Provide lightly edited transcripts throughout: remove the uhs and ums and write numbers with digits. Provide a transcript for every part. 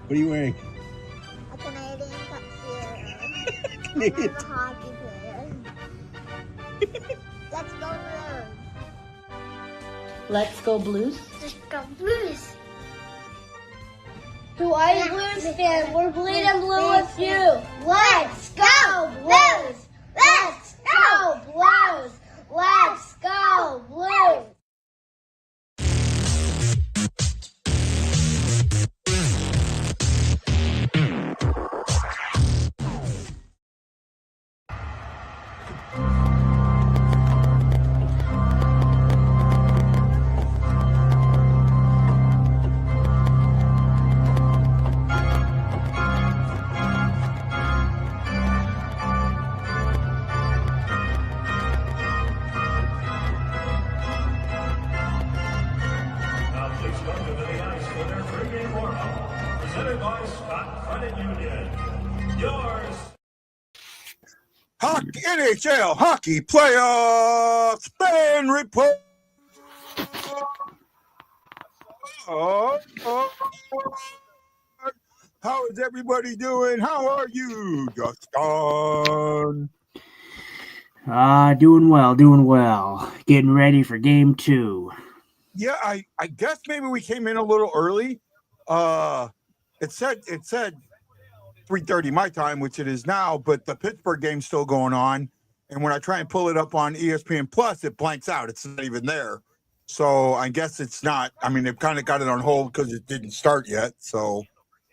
What are you wearing? A Canadian tuxedo. Canadian. I'm a hockey player. Let's go Blues. Let's go Blues. Let's go Blues. To all you Blues fans, we're bleeding blue with you. Let's go Blues! Let's go Blues! Let's go Blues! NHL hockey playoffs fan report. How is everybody doing? How are you, Justin? Doing well. Getting ready for game 2. Yeah, I guess maybe we came in a little early. It said 3:30 my time, which it is now, but the Pittsburgh game's still going on. And when I try and pull it up on ESPN Plus, it blanks out. It's not even there. So I guess it's not. I mean, they've kind of got it on hold because it didn't start yet. So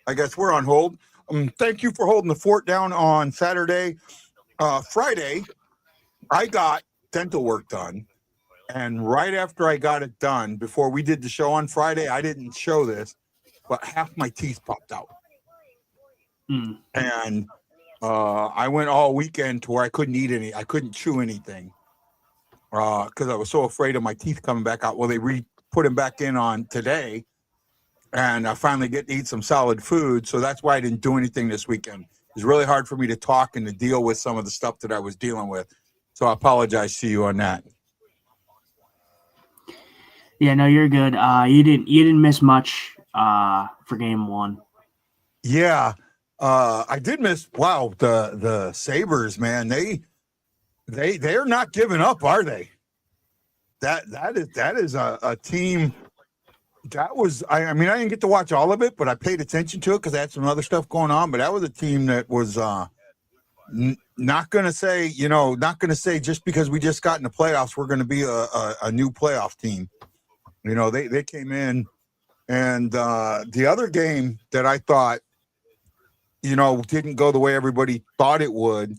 I guess we're on hold. Thank you for holding the fort down on Saturday. Friday, I got dental work done. And right after I got it done, before we did the show on Friday, I didn't show this, but half my teeth popped out. And I went all weekend to where I couldn't chew anything because I was so afraid of my teeth coming back out. Well, they put them back in on today, and I finally get to eat some solid food. So that's why I didn't do anything this weekend. It was really hard for me to talk and to deal with some of the stuff that I was dealing with. So I apologize to you on that. Yeah, no, you're good. You didn't miss much for game 1. Yeah. I did miss. Wow, the Sabres, man, they're not giving up, are they? That is a team that was. I mean, I didn't get to watch all of it, but I paid attention to it because I had some other stuff going on. But that was a team that was not going to say, just because we just got in the playoffs, we're going to be a new playoff team. They came in, and the other game that I thought, didn't go the way everybody thought it would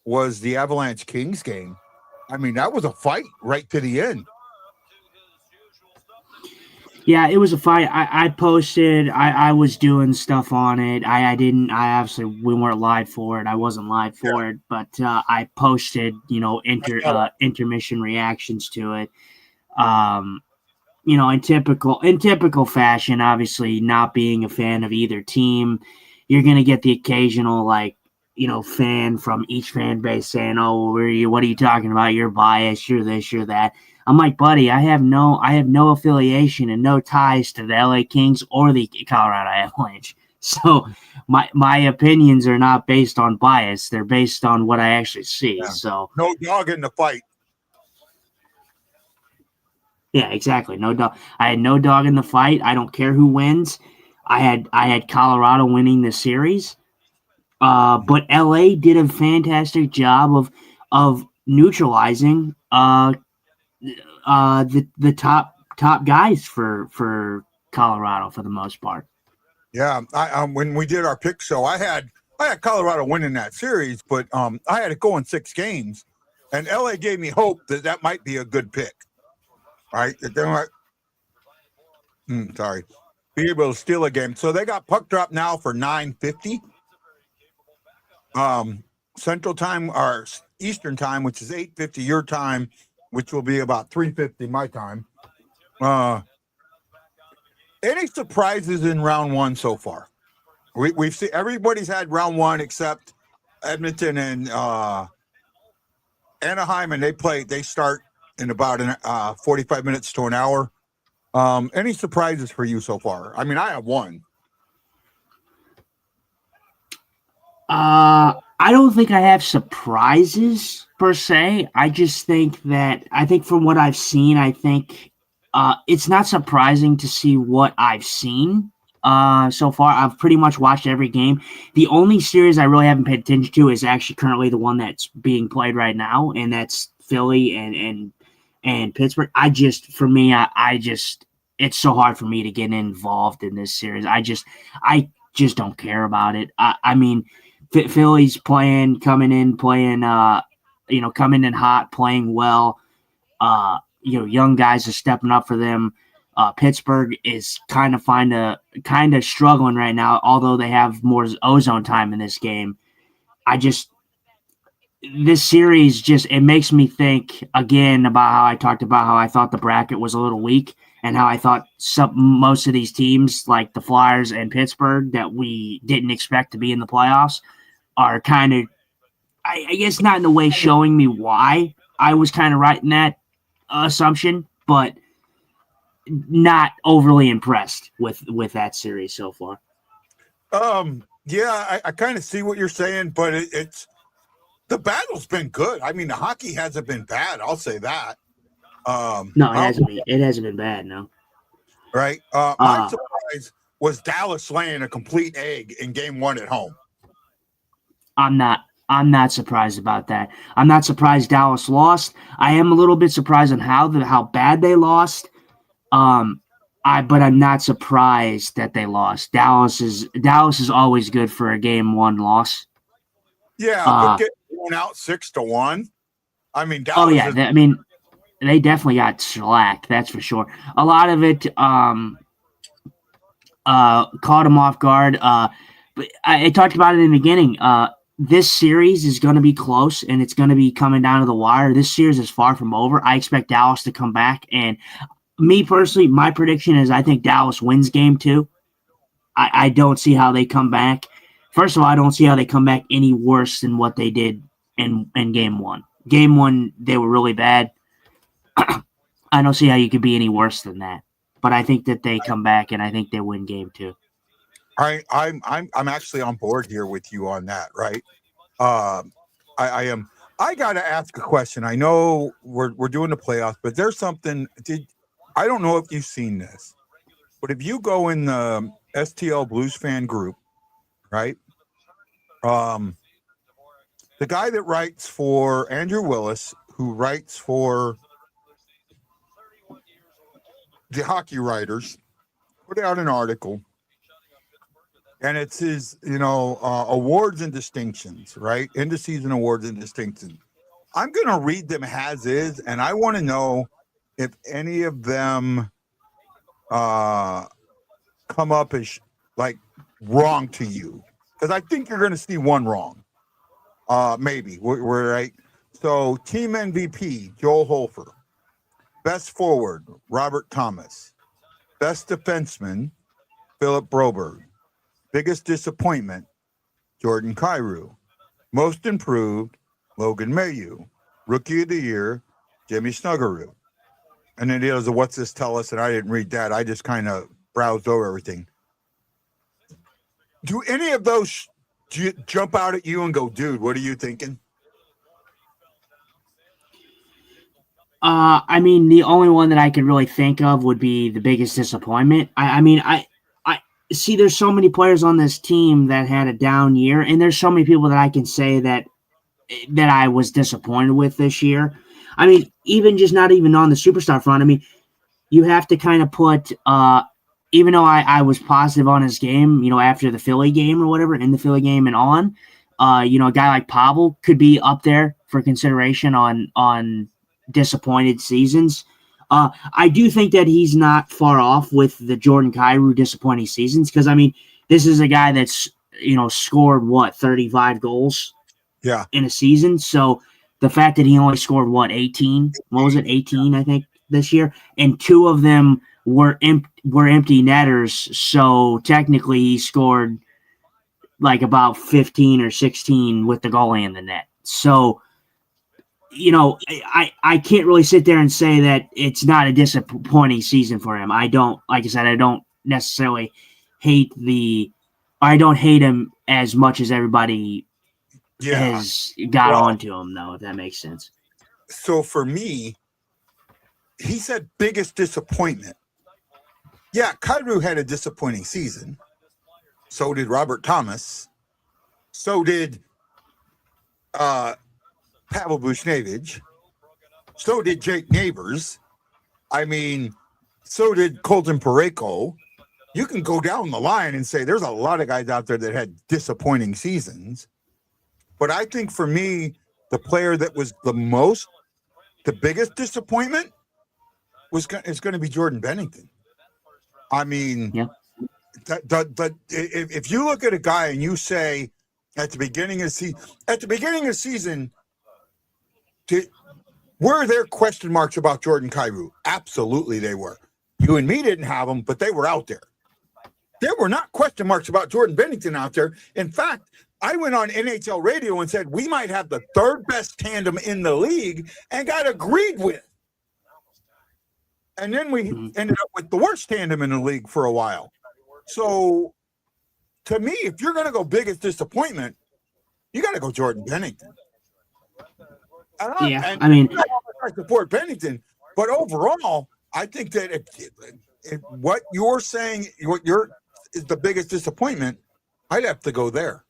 was the Avalanche Kings game. I mean, that was a fight right to the end. Yeah, it was a fight. I posted, I was doing stuff on it. We weren't live for it. I wasn't live for it, but I posted, intermission reactions to it. In typical fashion, obviously not being a fan of either team, you're going to get the occasional, fan from each fan base saying, "Oh, what are you talking about? You're biased. You're this, you're that." I'm like, buddy, I have no affiliation and no ties to the LA Kings or the Colorado Avalanche. So my opinions are not based on bias. They're based on what I actually see. Yeah. So no dog in the fight. Yeah, exactly. No dog. I had no dog in the fight. I don't care who wins. I had Colorado winning the series, but LA did a fantastic job of neutralizing the top guys for Colorado for the most part. Yeah, when we did our pick show, I had Colorado winning that series, but I had it going 6 games, and LA gave me hope that might be a good pick. Right? Be able to steal a game. So they got puck drop now for $9.50 Central Time or Eastern Time, which is $8.50 your time, which will be about $3.50 my time. Any surprises in round 1 so far? We've seen everybody's had round 1 except Edmonton and Anaheim, and they start in about 45 minutes to an hour. Any surprises for you so far? I mean, I have one. I don't think I have surprises per se. I think from what I've seen, I think it's not surprising to see what I've seen so far. I've pretty much watched every game. The only series I really haven't paid attention to is actually currently the one that's being played right now, and that's Philly and Pittsburgh. It's so hard for me to get involved in this series. I just don't care about it. I mean, Philly's coming in hot, playing well. Young guys are stepping up for them. Pittsburgh is kind of struggling right now, although they have more ozone time in this game. This series it makes me think again about how I talked about how I thought the bracket was a little weak and how I thought most of these teams like the Flyers and Pittsburgh that we didn't expect to be in the playoffs are kind of, I guess not in a way showing me why I was kind of right in that assumption, but not overly impressed with that series so far. Yeah, I kind of see what you're saying, but it's the battle's been good. I mean, the hockey hasn't been bad. I'll say that. No, it hasn't been bad. No. Right. My surprise was Dallas laying a complete egg in Game 1 at home. I'm not surprised about that. I'm not surprised Dallas lost. I am a little bit surprised on how bad they lost. But I'm not surprised that they lost. Dallas is always good for a Game 1 loss. Yeah, but getting one out 6-1. I mean, Dallas. Oh yeah, they definitely got shellacked. That's for sure. A lot of it caught them off guard. But I talked about it in the beginning. This series is going to be close, and it's going to be coming down to the wire. This series is far from over. I expect Dallas to come back, and me personally, my prediction is I think Dallas wins Game 2. I don't see how they come back. First of all, I don't see how they come back any worse than what they did in Game 1. Game 1, they were really bad. I don't see how you could be any worse than that. But I think that they come back, and I think they win Game 2. I'm actually on board here with you on that, right? I am. I got to ask a question. I know we're doing the playoffs, but there's something. I don't know if you've seen this, but if you go in the STL Blues fan group, right? The guy that writes for Andrew Willis, who writes for the Hockey Writers, put out an article, and it's his, awards and distinctions, right? End of season awards and distinctions. I'm going to read them as is, and I want to know if any of them come up as wrong to you, because I think you're going to see one wrong. Maybe we're right. So, team MVP Joel Holfer, best forward Robert Thomas, best defenseman Philip Broberg, biggest disappointment Jordan Kyrou, most improved Logan Mailloux, rookie of the year Jimmy Snuggerud. And then he goes, what's this tell us? And I didn't read that. I just kind of browsed over everything. Do any of those jump out at you and go, dude, what are you thinking? I mean, the only one that I could really think of would be the biggest disappointment. I see there's so many players on this team that had a down year, and there's so many people that I can say that I was disappointed with this year. I mean, even just not even on the superstar front. I mean, you have to kind of put, even though I was positive on his game, after the Philly game or whatever, in the Philly game and on, a guy like Pavel could be up there for consideration on disappointed seasons. I do think that he's not far off with the Jordan Kyrou disappointing seasons, because, I mean, this is a guy that's, scored, 35 goals in a season. So the fact that he only scored, 18? What was it, 18, I think, this year? And 2 of them were empty netters, so technically he scored about 15 or 16 with the goalie in the net. So, I can't really sit there and say that it's not a disappointing season for him. I don't necessarily hate the I don't hate him as much as everybody Yeah. has got Well, onto him, though, if that makes sense. So for me, he said biggest disappointment. Yeah, Kyrou had a disappointing season. So did Robert Thomas. So did Pavel Buchnevich. So did Jake Neighbors. I mean, so did Colton Parayko. You can go down the line and say there's a lot of guys out there that had disappointing seasons. But I think for me, the player that was the biggest disappointment is going to be Jordan Bennington. I mean, Yeah. If you look at a guy and you say at the beginning of the season, were there question marks about Jordan Kyrou? Absolutely, they were. You and me didn't have them, but they were out there. There were not question marks about Jordan Bennington out there. In fact, I went on NHL radio and said we might have the third best tandem in the league and got agreed with. And then we ended up with the worst tandem in the league for a while. So, to me, if you're going to go biggest disappointment, you got to go Jordan Bennington. I support Bennington, but overall, I think that if what you're saying, is the biggest disappointment, I'd have to go there.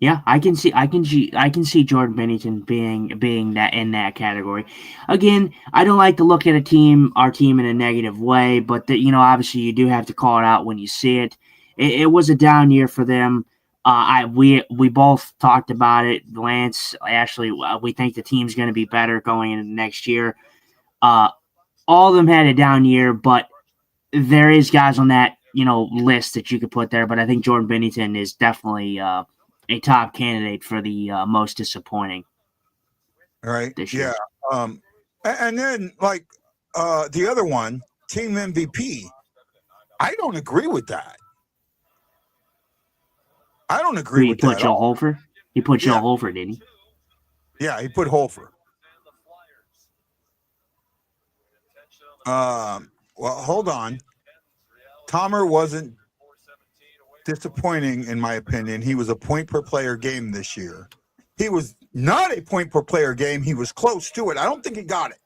Yeah, I can see Jordan Bennington being that in that category. Again, I don't like to look at our team in a negative way, but obviously you do have to call it out when you see it. It was a down year for them. We both talked about it. Lance, Ashley, we think the team's going to be better going into next year. All of them had a down year, but there is guys on that list that you could put there. But I think Jordan Bennington is definitely a top candidate for the most disappointing. All right. This year. Yeah. And then the other one, team MVP. I don't agree with that. I don't agree with that. He put Joe Holfer? He put Joe Holfer, didn't he? Yeah, he put Holfer. Well, hold on. Tomer wasn't disappointing, in my opinion. He was a point per player game this year. He was not a point per player game. He was close to it. I don't think he got it.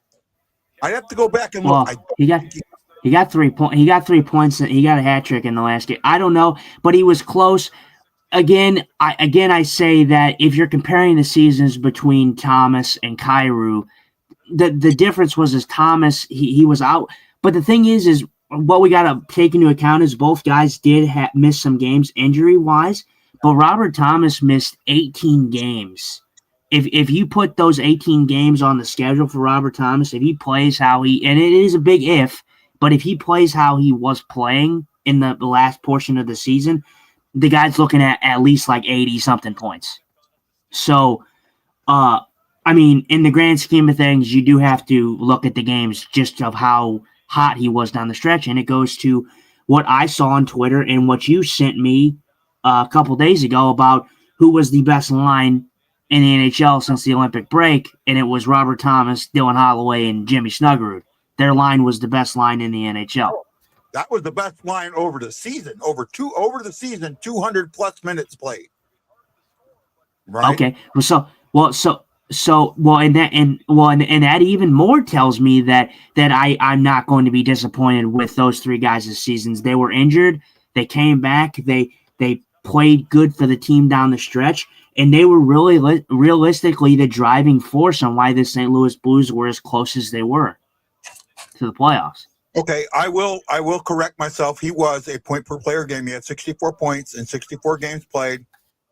I'd have to go back and look. He got 3 points. He got 3 points. He got a hat trick in the last game. I don't know, but he was close. Again, I say that if you're comparing the seasons between Thomas and Kyrou, the difference was Thomas he was out. But the thing is what we got to take into account is both guys did miss some games injury wise, but Robert Thomas missed 18 games. If you put those 18 games on the schedule for Robert Thomas, if he plays and it is a big if, but if he plays how he was playing in the last portion of the season, the guy's looking at least 80-something points. So, in the grand scheme of things, you do have to look at the games just of how hot he was down the stretch. And it goes to what I saw on Twitter and what you sent me a couple days ago about who was the best line in the NHL since the Olympic break. And it was Robert Thomas, Dylan Holloway, and Jimmy Snuggerud. Their line was the best line in the NHL. That was the best line over the season. Over the season, 200 plus minutes played. Right. Okay. And that even more tells me that I'm not going to be disappointed with those three guys this season. They were injured. They came back. They played good for the team down the stretch, and they were really realistically the driving force on why the St. Louis Blues were as close as they were to the playoffs. Okay, I will correct myself. He was a point per player game. He had 64 points in 64 games played.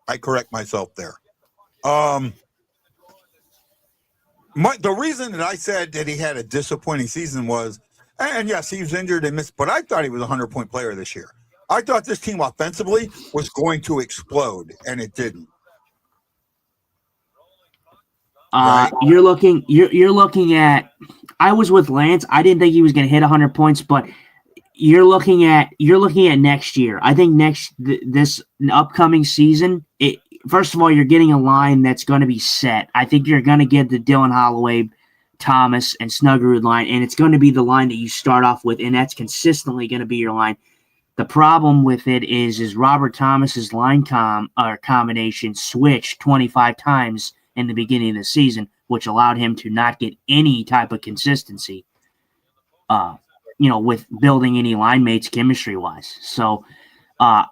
I correct myself there. The reason that I said that he had a disappointing season was, and yes, he was injured and missed, but I thought he was a 100-point player this year. I thought this team offensively was going to explode, and it didn't. Right? You're looking at. I was with Lance. I didn't think he was going to hit 100 points, but you're looking at next year. I think this upcoming season. First of all, you're getting a line that's going to be set. I think you're going to get the Dylan Holloway, Thomas, and Snuggerud line, and it's going to be the line that you start off with, and that's consistently going to be your line. The problem with it is Robert Thomas's line combination switched 25 times in the beginning of the season, which allowed him to not get any type of consistency, with building any line mates chemistry-wise. So I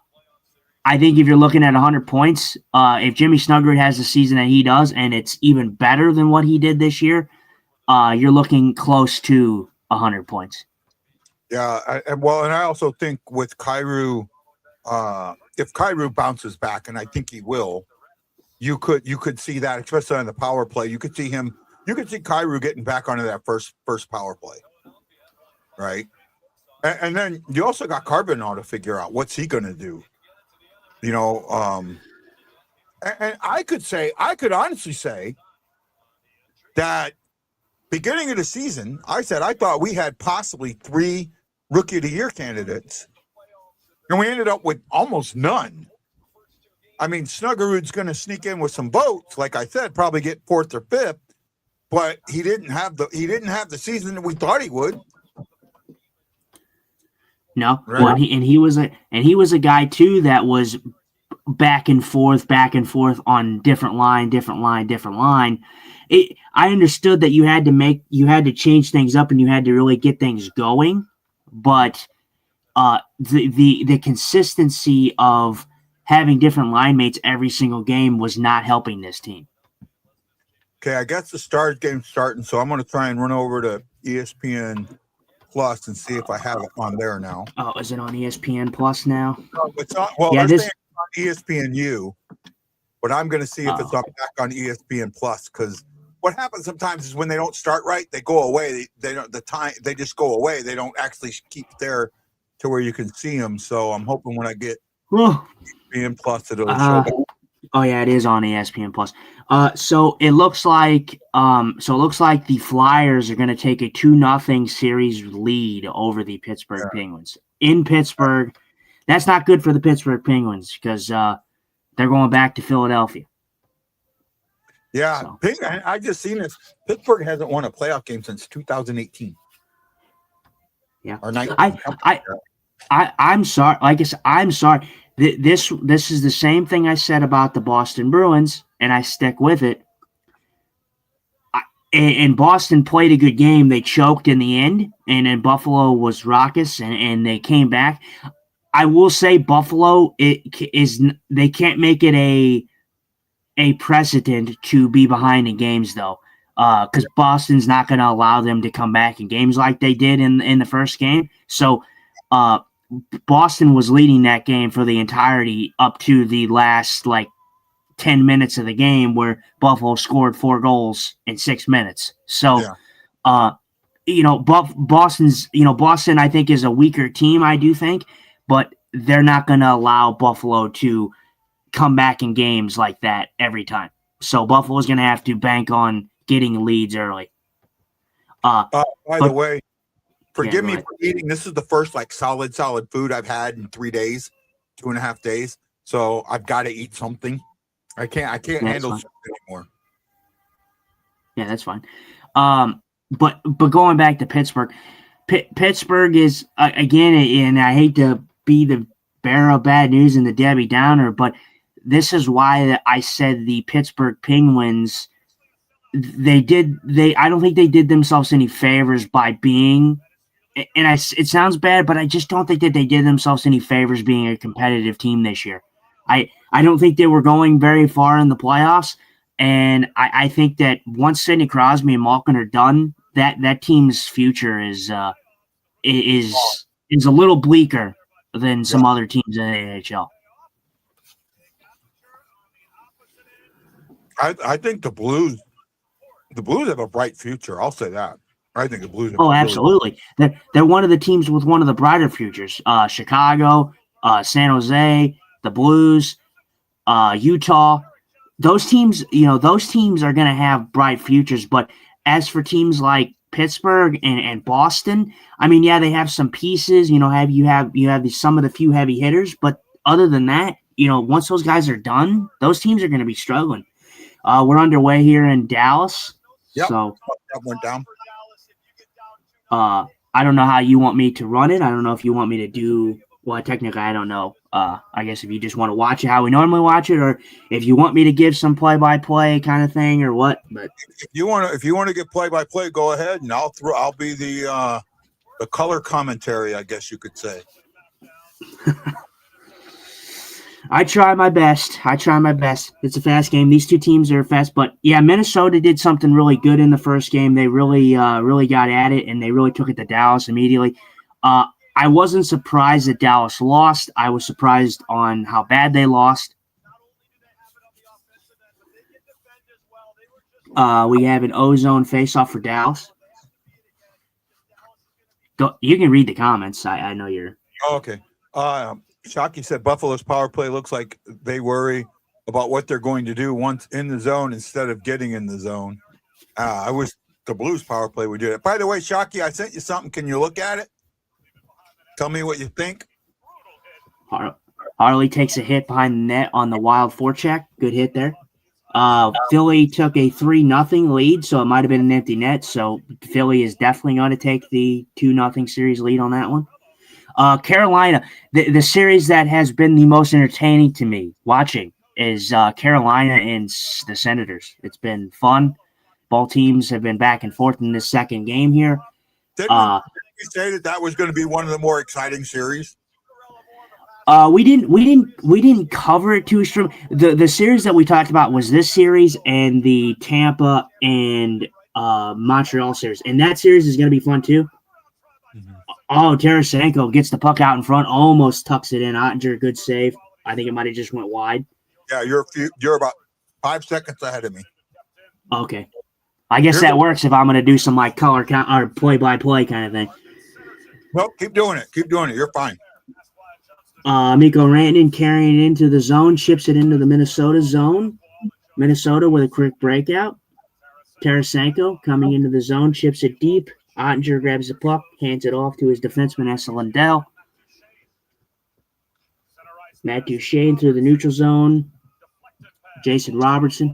think if you're looking at 100 points, if Jimmy Snuggerud has the season that he does, and it's even better than what he did this year, you're looking close to 100 points. Yeah, and I also think with Kyrou, if Kyrou bounces back, and I think he will, you could see that, especially on the power play. You could see Kyrou getting back onto that first power play, right? And then you also got Carbonneau to figure out what's he going to do, And I could honestly say that beginning of the season, I thought we had possibly 3 Rookie of the Year candidates, and we ended up with almost none. I mean, Snuggerud's going to sneak in with some votes, like I said, probably get 4th or 5th, but he didn't have the season that we thought he would. No, right. Well, he was a guy too that was back and forth on different line. I understood that you had to change things up and you had to really get things going, but the consistency of having different line mates every single game was not helping this team. Okay, I guess the game's starting, so I'm going to try and run over to ESPN Plus and see if I have it on there now. Oh, is it on ESPN Plus now? No, it's on. Well, yeah, they're saying it's on ESPNU, but I'm going to see if it's back on ESPN Plus, because what happens sometimes is when they don't start right, they go away. They just go away. They don't actually keep there to where you can see them. So I'm hoping when I get ESPN Plus, it'll show back. Oh yeah, it is on ESPN Plus. So it looks like the Flyers are going to take a 2-0 series lead over the Pittsburgh Penguins in Pittsburgh. That's not good for the Pittsburgh Penguins because they're going back to Philadelphia. Yeah, so. I just seen this. Pittsburgh hasn't won a playoff game since 2018. Yeah, or 19. I'm sorry. Like I said, I'm sorry. This is the same thing I said about the Boston Bruins, and I stick with it. And Boston played a good game. They choked in the end, and then Buffalo was raucous, and they came back. I will say Buffalo they can't make it a precedent to be behind in games, though, because Boston's not going to allow them to come back in games like they did in the first game. So Boston was leading that game for the entirety up to the last 10 minutes of the game, where Buffalo scored 4 goals in 6 minutes. So, Boston I think is a weaker team, I do think, but they're not going to allow Buffalo to come back in games like that every time. So Buffalo's going to have to bank on getting leads early. By the way, forgive me for eating. This is the first solid food I've had in 3 days, 2.5 days. So I've got to eat something. I can't handle something anymore. Yeah, that's fine. But going back to Pittsburgh, Pittsburgh is again, and I hate to be the bearer of bad news and the Debbie Downer, but this is why I said the Pittsburgh Penguins. I don't think they did themselves any favors by being. And it sounds bad, but I just don't think that they did themselves any favors being a competitive team this year. I don't think they were going very far in the playoffs, and I think that once Sidney Crosby and Malkin are done, that team's future is a little bleaker than some other teams in the AHL. I think the Blues have a bright future. I'll say that. I think the Blues. Oh, absolutely. They're one of the teams with one of the brighter futures. Chicago, San Jose, the Blues, Utah. Those teams are going to have bright futures. But as for teams like Pittsburgh and Boston, I mean, yeah, they have some pieces. You have some of the few heavy hitters, but other than that, once those guys are done, those teams are going to be struggling. We're underway here in Dallas. Yep. So that went down. I don't know how you want me to run it. I don't know if you want me to do Well, technically, I don't know. I guess if you just want to watch it how we normally watch it, or if you want me to give some play-by-play kind of thing, or what. But If you want to get play-by-play, go ahead, and I'll be the color commentary, I guess you could say. I try my best. It's a fast game. These two teams are fast, but yeah, Minnesota did something really good in the first game. They really got at it, and they really took it to Dallas immediately. I wasn't surprised that Dallas lost. I was surprised on how bad they lost. We have an ozone face-off for Dallas. You can read the comments. I know you're... Oh, okay. Shockey said Buffalo's power play looks like they worry about what they're going to do once in the zone instead of getting in the zone. I wish the Blues power play would do it. By the way, Shockey, I sent you something. Can you look at it? Tell me what you think. Harley takes a hit behind the net on the wild forecheck. Good hit there. Philly took a 3-0 lead, so it might have been an empty net. So Philly is definitely going to take the 2-0 series lead on that one. Carolina, the series that has been the most entertaining to me watching is Carolina and the Senators. It's been fun. Both teams have been back and forth in this second game here. Didn't we say that was going to be one of the more exciting series? We didn't cover it too strong. The series that we talked about was this series and the Tampa and Montreal series, and that series is going to be fun too. Mm-hmm. Oh, Tarasenko gets the puck out in front, almost tucks it in. Ottinger, good save. I think it might have just went wide. Yeah, you're about 5 seconds ahead of me. Okay, I guess that works if I'm going to do some like color count or play-by-play kind of thing. No, keep doing it. You're fine. Mikko Rantanen carrying it into the zone, chips it into the Minnesota zone. Minnesota with a quick breakout. Tarasenko coming into the zone, chips it deep. Ottinger grabs the puck, hands it off to his defenseman, Esa Lindell. Matt Duchene through the neutral zone. Jason Robertson.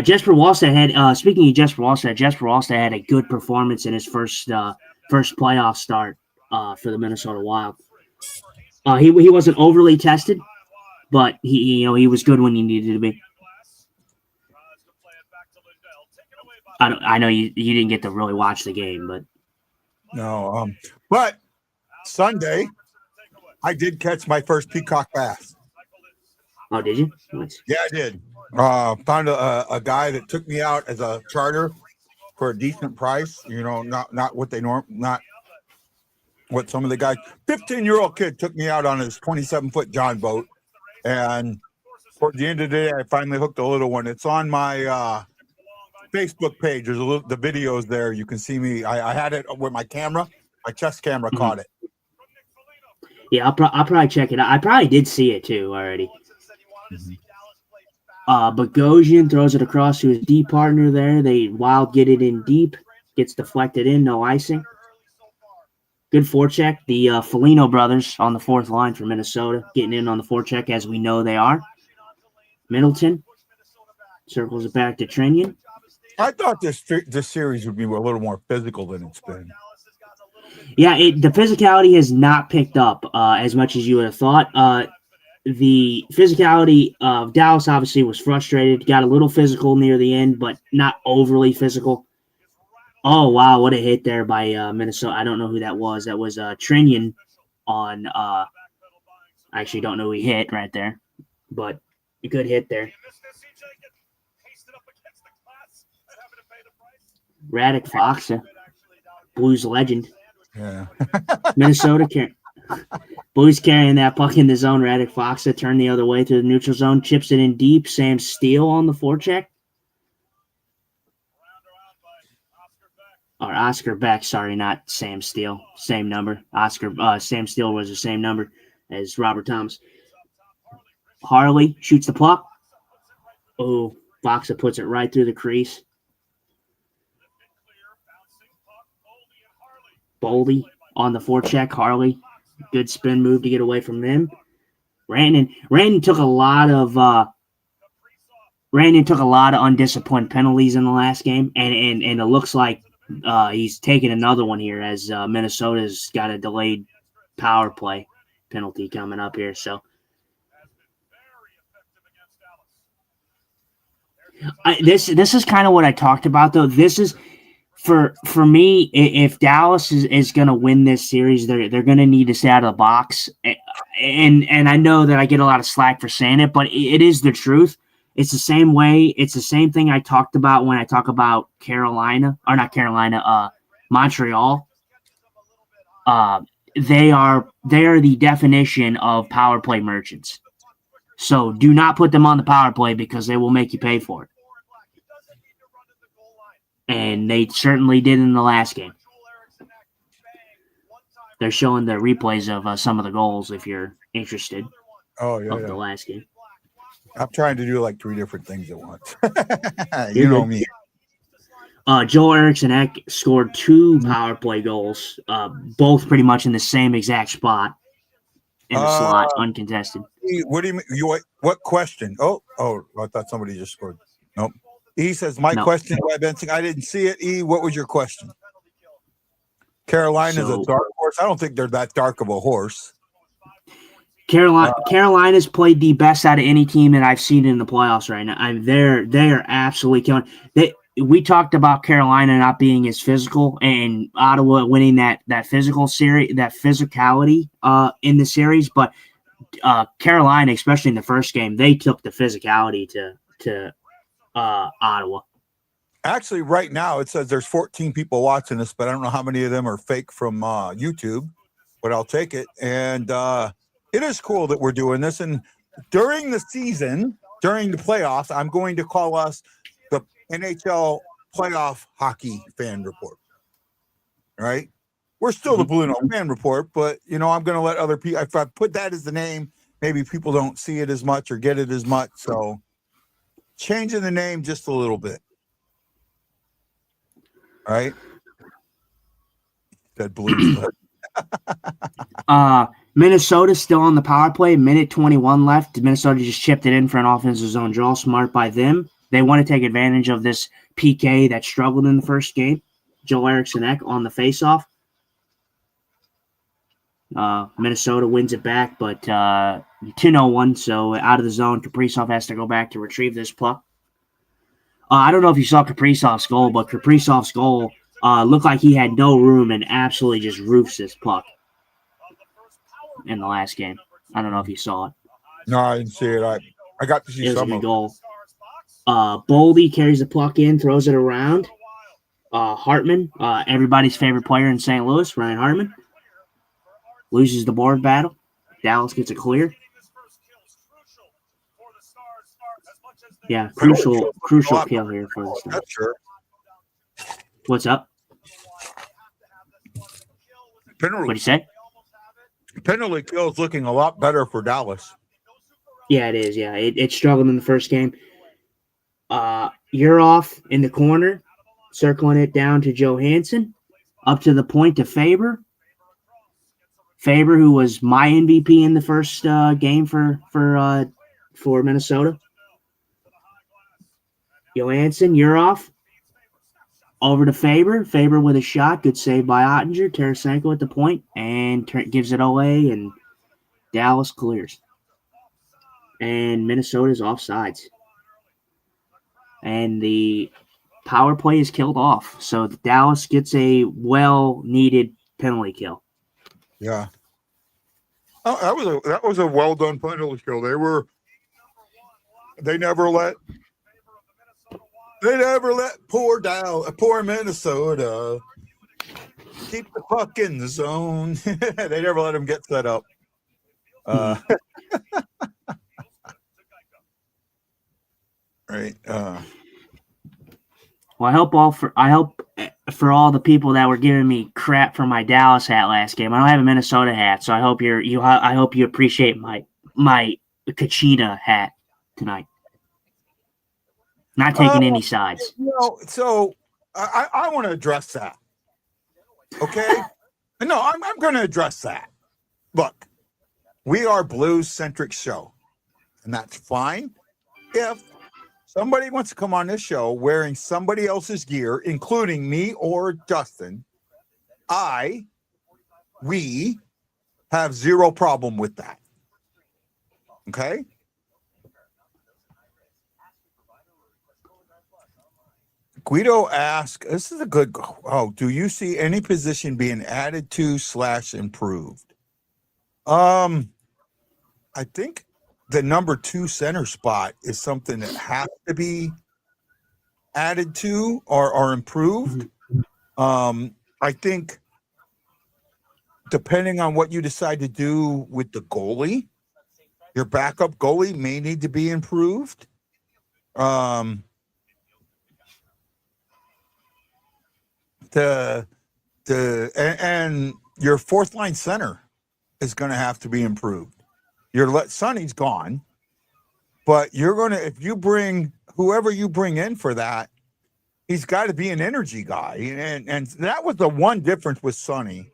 Jesper Wallstedt had, speaking of Jesper Wallstedt had a good performance in his first playoff start for the Minnesota Wild. He wasn't overly tested, but he was good when he needed to be. I know you didn't get to really watch the game, but no. But Sunday, I did catch my first peacock bass. Oh, did you? Nice. Yeah, I did. Found a guy that took me out as a charter for a decent price. Not what they not what some of the guys. 15-year-old kid took me out on his 27-foot John boat, and toward the end of the day, I finally hooked a little one. It's on my Facebook page. There's the videos there. You can see me. I had it with my camera. My chest camera caught it. Yeah, I'll probably check it out. I probably did see it too already. Bogosian throws it across to his D partner there. They Wild get it in deep. Gets deflected in. No icing. Good forecheck. The Foligno brothers on the fourth line for Minnesota getting in on the forecheck as we know they are. Middleton circles it back to Trenyon. I thought this series would be a little more physical than it's been. Yeah, the physicality has not picked up as much as you would have thought. The physicality of Dallas obviously was frustrated, got a little physical near the end, but not overly physical. Oh, wow, what a hit there by Minnesota. I don't know who that was. That was Trenyon on I actually don't know who he hit right there, but a good hit there. Radek Faksa, Blues legend. Yeah. Minnesota Blues carrying that puck in the zone. Radek Faksa turned the other way to the neutral zone, chips it in deep. Sam Steele on the forecheck. Or Oscar Beck, sorry, not Sam Steele. Same number. Sam Steele was the same number as Robert Thomas. Harley shoots the puck. Oh, Faksa puts it right through the crease. Boldy on the forecheck. Harley, good spin move to get away from them. Rantanen took a lot of undisciplined penalties in the last game, and it looks like he's taking another one here as Minnesota's got a delayed power play penalty coming up here. So this is kind of what I talked about, though. This is for me. If Dallas is going to win this series, they're going to need to stay out of the box. And I know that I get a lot of slack for saying it, but it is the truth. It's the same way. It's the same thing I talked about when I talk about Montreal. They are the definition of power play merchants. So do not put them on the power play because they will make you pay for it. And they certainly did in the last game. They're showing the replays of some of the goals if you're interested. Oh, yeah. The last game. I'm trying to do like 3 different things at once. You know me. Joel Eriksson Ek scored 2 power play goals, both pretty much in the same exact spot in the slot, uncontested. What do you mean? What question? Oh, I thought somebody just scored. Nope. E says, my question, Benson, I didn't see it. E, what was your question? Carolina's a dark horse. I don't think they're that dark of a horse. Carolina's played the best out of any team that I've seen in the playoffs right now. They are absolutely killing. We talked about Carolina not being as physical and Ottawa winning that physical series, that physicality in the series, but Carolina, especially in the first game, they took the physicality to Ottawa. Actually, right now it says there's 14 people watching this, but I don't know how many of them are fake from YouTube, but I'll take it. And it is cool that we're doing this. And during the season, during the playoffs, I'm going to call us the NHL Playoff Hockey Fan Report. All right? We're still the Blue Note Fan Report, but, I'm going to let other people, if I put that as the name, maybe people don't see it as much or get it as much. So changing the name just a little bit. All right? That Blues. Minnesota's still on the power play. Minute 21 left. Minnesota just chipped it in for an offensive zone draw. Smart by them. They want to take advantage of this PK that struggled in the first game. Joel Eriksson Ek on the faceoff. Minnesota wins it back, but 2-0-1, so out of the zone. Kaprizov has to go back to retrieve this puck. I don't know if you saw Kaprizov's goal, but Kaprizov's goal looked like he had no room and absolutely just roofs this puck in the last game. I don't know if you saw it. No, I didn't see it. I got to see some of it. Goal. Boldy carries the puck in, throws it around. Hartman, everybody's favorite player in St. Louis, Ryan Hartman, loses the board battle. Dallas gets a clear. Yeah, crucial kill here for the Stars. Sure. What's up? What'd you say? Penalty kill is looking a lot better for Dallas. Yeah, it is. Yeah, it struggled in the first game. You're off in the corner, circling it down to Johansson, up to the point to Faber. Faber, who was my MVP in the first game for Minnesota. Johansson, you're off. Over to Faber. Faber with a shot. Good save by Ottinger. Tarasenko at the point and gives it away, and Dallas clears. And Minnesota's offsides. And the power play is killed off. So Dallas gets a well-needed penalty kill. Yeah. Oh, that was a well done penalty kill. They never let poor Minnesota keep the puck in the zone. They never let him get set up. Right. Well, I hope for all the people that were giving me crap for my Dallas hat last game. I don't have a Minnesota hat, so I hope you appreciate my Kachina hat tonight. Not taking any sides. So I want to address that. Okay? No, I'm going to address that. Look, we are Blues-centric show, and that's fine. If somebody wants to come on this show wearing somebody else's gear, including me or Justin, we have zero problem with that. Okay. Guido asked, this is a good, do you see any position being added to / improved? I think the number 2 center spot is something that has to be added to or improved. I think depending on what you decide to do with the goalie, your backup goalie may need to be improved. And your fourth line center is going to have to be improved. Sonny's gone, but if you bring whoever you bring in for that, he's got to be an energy guy. And that was the one difference with Sonny.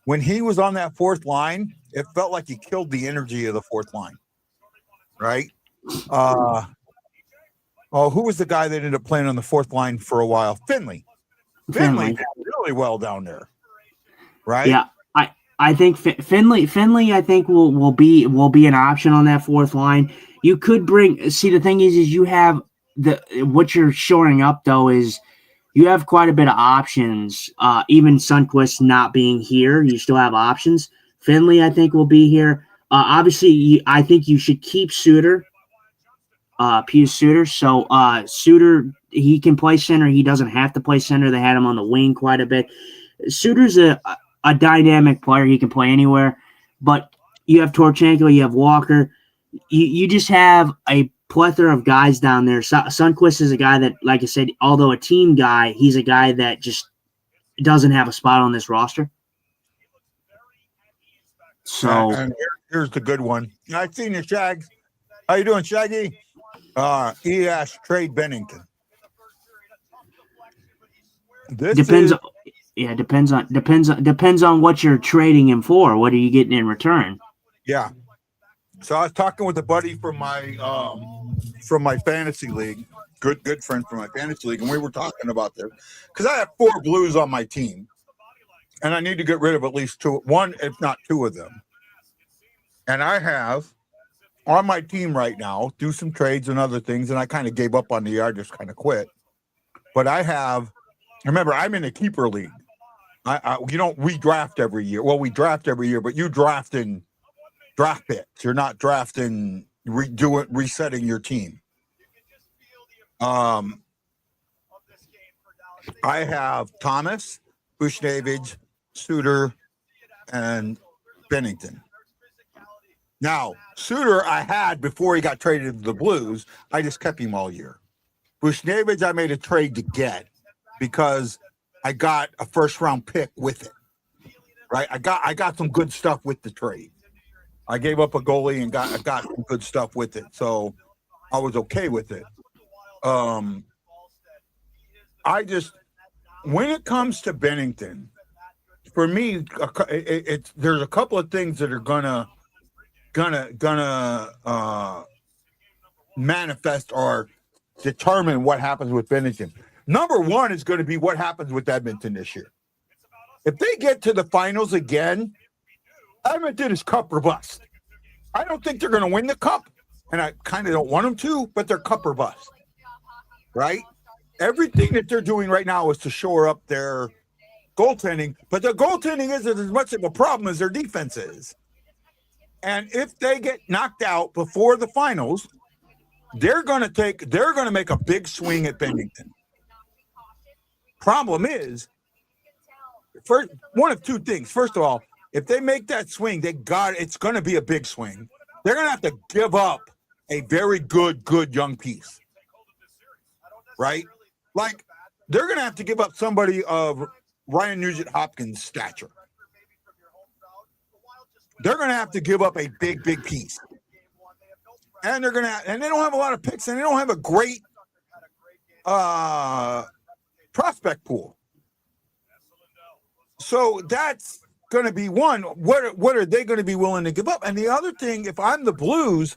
When he was on that fourth line, it felt like he killed the energy of the fourth line. Right? Who was the guy that ended up playing on the fourth line for a while? Finley did really well down there. Right? Yeah. I think Finley I think will be an option on that fourth line. You could the thing is you have what you're shoring up though is you have quite a bit of options. Even Sundqvist not being here, you still have options. Finley I think will be here. Obviously I think you should keep Suter. Pius Suter. So Suter, he can play center. He doesn't have to play center. They had him on the wing quite a bit. Suter's a dynamic player. He can play anywhere. But you have Torchenko, you have Walker. You just have a plethora of guys down there. Sundqvist is a guy that, like I said, although a team guy, he's a guy that just doesn't have a spot on this roster. So and here's the good one. I've seen you, Shags. How you doing, Shaggy? He asked trade Bennington. Depends on what you're trading him for. What are you getting in return? Yeah. So I was talking with a buddy from my fantasy league, good friend from my fantasy league, and we were talking about this because I have 4 Blues on my team, and I need to get rid of at least 2, one if not 2 of them. And I have on my team right now do some trades and other things, and I kind of gave up on the year. I just kind of quit. But remember, I'm in a keeper league. We draft every year. Well, we draft every year, but you draft in draft picks. You're not drafting, resetting your team. I have Thomas, Bushnevich, Suter, and Bennington. Now, Suter I had before he got traded to the Blues. I just kept him all year. Bushnevich I made a trade to get because I got a first-round pick with it. Right? I got some good stuff with the trade. I gave up a goalie and got some good stuff with it. So I was okay with it. When it comes to Bennington, for me, there's a couple of things that are gonna manifest or determine what happens with Bennington. Number 1 is going to be what happens with Edmonton this year. If they get to the finals again, Edmonton is cup or bust. I don't think they're going to win the cup, and I kind of don't want them to, but they're cup or bust, right? Everything that they're doing right now is to shore up their goaltending, but their goaltending isn't as much of a problem as their defense is. And if they get knocked out before the finals, they're going to make a big swing at Bennington. Problem is, first, one of 2 things. First of all, if they make that swing, it's going to be a big swing. They're going to have to give up a very good young piece, right? Like, they're going to have to give up somebody of Ryan Nugent-Hopkins' stature. They're going to have to give up a big piece. And they don't have a lot of picks, and they don't have a great prospect pool. So that's going to be one. What are they going to be willing to give up? And the other thing, if I'm the Blues,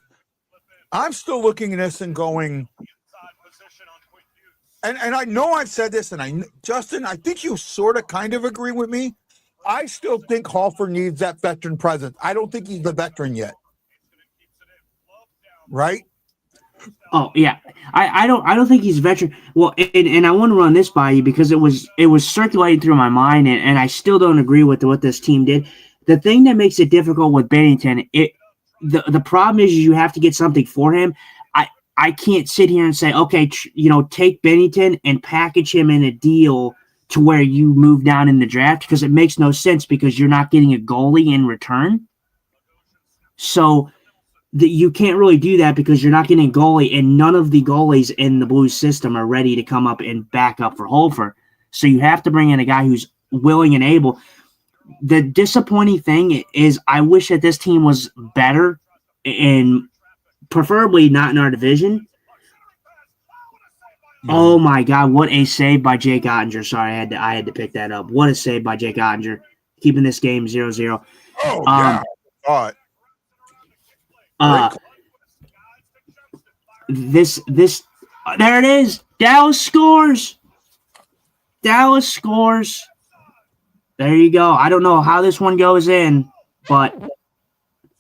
I'm still looking at this and going, and I know I've said this, and Justin, I think you sort of kind of agree with me. I still think Halford needs that veteran presence. I don't think he's the veteran yet. Right? Oh yeah, I don't think he's a veteran. Well, and I want to run this by you because it was circulating through my mind, and I still don't agree with what this team did. The thing that makes it difficult with Bennington, the problem is you have to get something for him. I can't sit here and say, okay, take Bennington and package him in a deal to where you move down in the draft, because it makes no sense because you're not getting a goalie in return. So you can't really do that because you're not getting a goalie, and none of the goalies in the Blues system are ready to come up and back up for Holfer. So you have to bring in a guy who's willing and able. The disappointing thing is I wish that this team was better and preferably not in our division. Oh my God! What a save by Jake Ottinger. Sorry, I had to pick that up. What a save by Jake Ottinger, keeping this game 0-0. Oh yeah, this there it is. Dallas scores. There you go. I don't know how this one goes in, but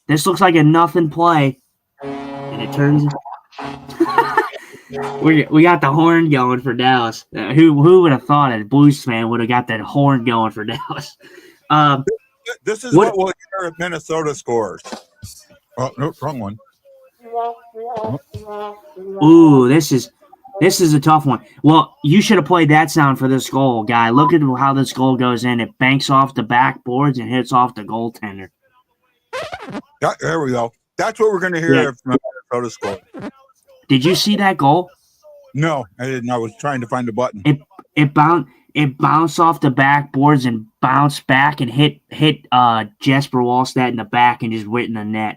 this looks like a nothing play, and it turns. We got the horn going for Dallas. Who would have thought a Blues fan would have got that horn going for Dallas? This is what we'll hear if Minnesota scores. Oh, no, wrong one. Ooh, this is a tough one. Well, you should have played that sound for this goal, guy. Look at how this goal goes in. It banks off the backboards and hits off the goaltender. Yeah, there we go. That's what we're going to hear if Minnesota scores. Did you see that goal? No, I didn't. I was trying to find the button. It bounced off the backboards and bounced back and hit Jesper Wallstedt in the back and just went in the net.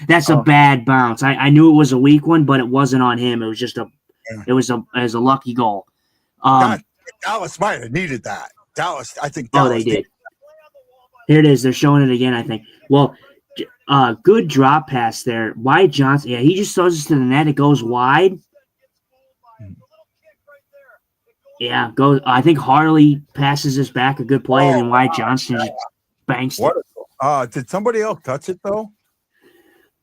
That's a bad bounce. I knew it was a weak one, but it wasn't on him. It was just it was a lucky goal. Dallas might have needed that. I think Dallas they did. Here it is. They're showing it again, I think. Well, good drop pass there. Wyatt Johnson. Yeah, he just throws it to the net. It goes wide. Yeah, goes. I think Harley passes this back a good play, and then Wyatt Johnson just banks it. Did somebody else touch it though?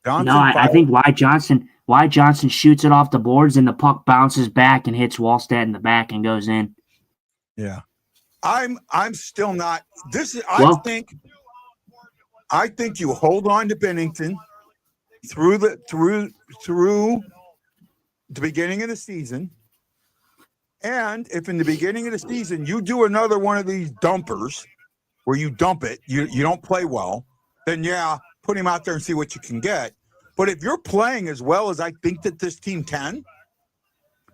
No, I think Wyatt Johnson shoots it off the boards, and the puck bounces back and hits Wallstedt in the back and goes in. Yeah, I'm still not. I think you hold on to Bennington through the beginning of the season. And if in the beginning of the season you do another one of these dumpers where you dump it, you don't play well, then put him out there and see what you can get. But if you're playing as well as I think that this team can,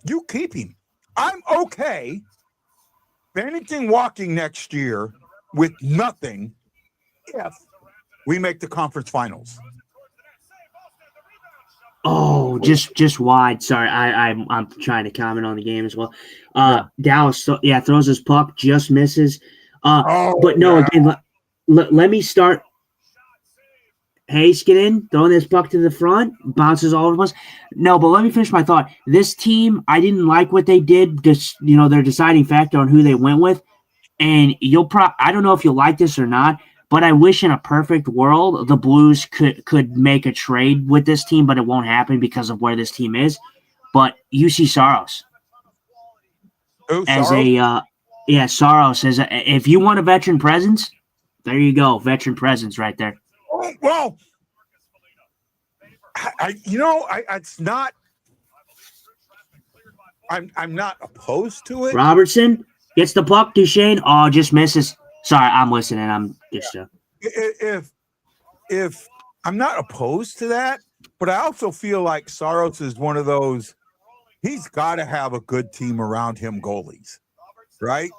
you keep him. I'm okay Bennington walking next year with nothing if we make the conference finals. Oh, just wide. Sorry, I'm trying to comment on the game as well. Dallas, throws his puck, just misses. But no, again, let me start. Hayes get in, throwing this puck to the front, bounces all over us. No, but let me finish my thought. This team, I didn't like what they did. Just their deciding factor on who they went with, and I don't know if you'll like this or not. But I wish in a perfect world the Blues could make a trade with this team, but it won't happen because of where this team is. But UC Saros. Saros as if you want a veteran presence, there you go, veteran presence right there. Well, it's not. I'm not opposed to it. Robertson gets the puck. Duchesne, just misses. Sorry, I'm listening. I'm just. If I'm not opposed to that, but I also feel like Saros is one of those. He's got to have a good team around him, goalies, right?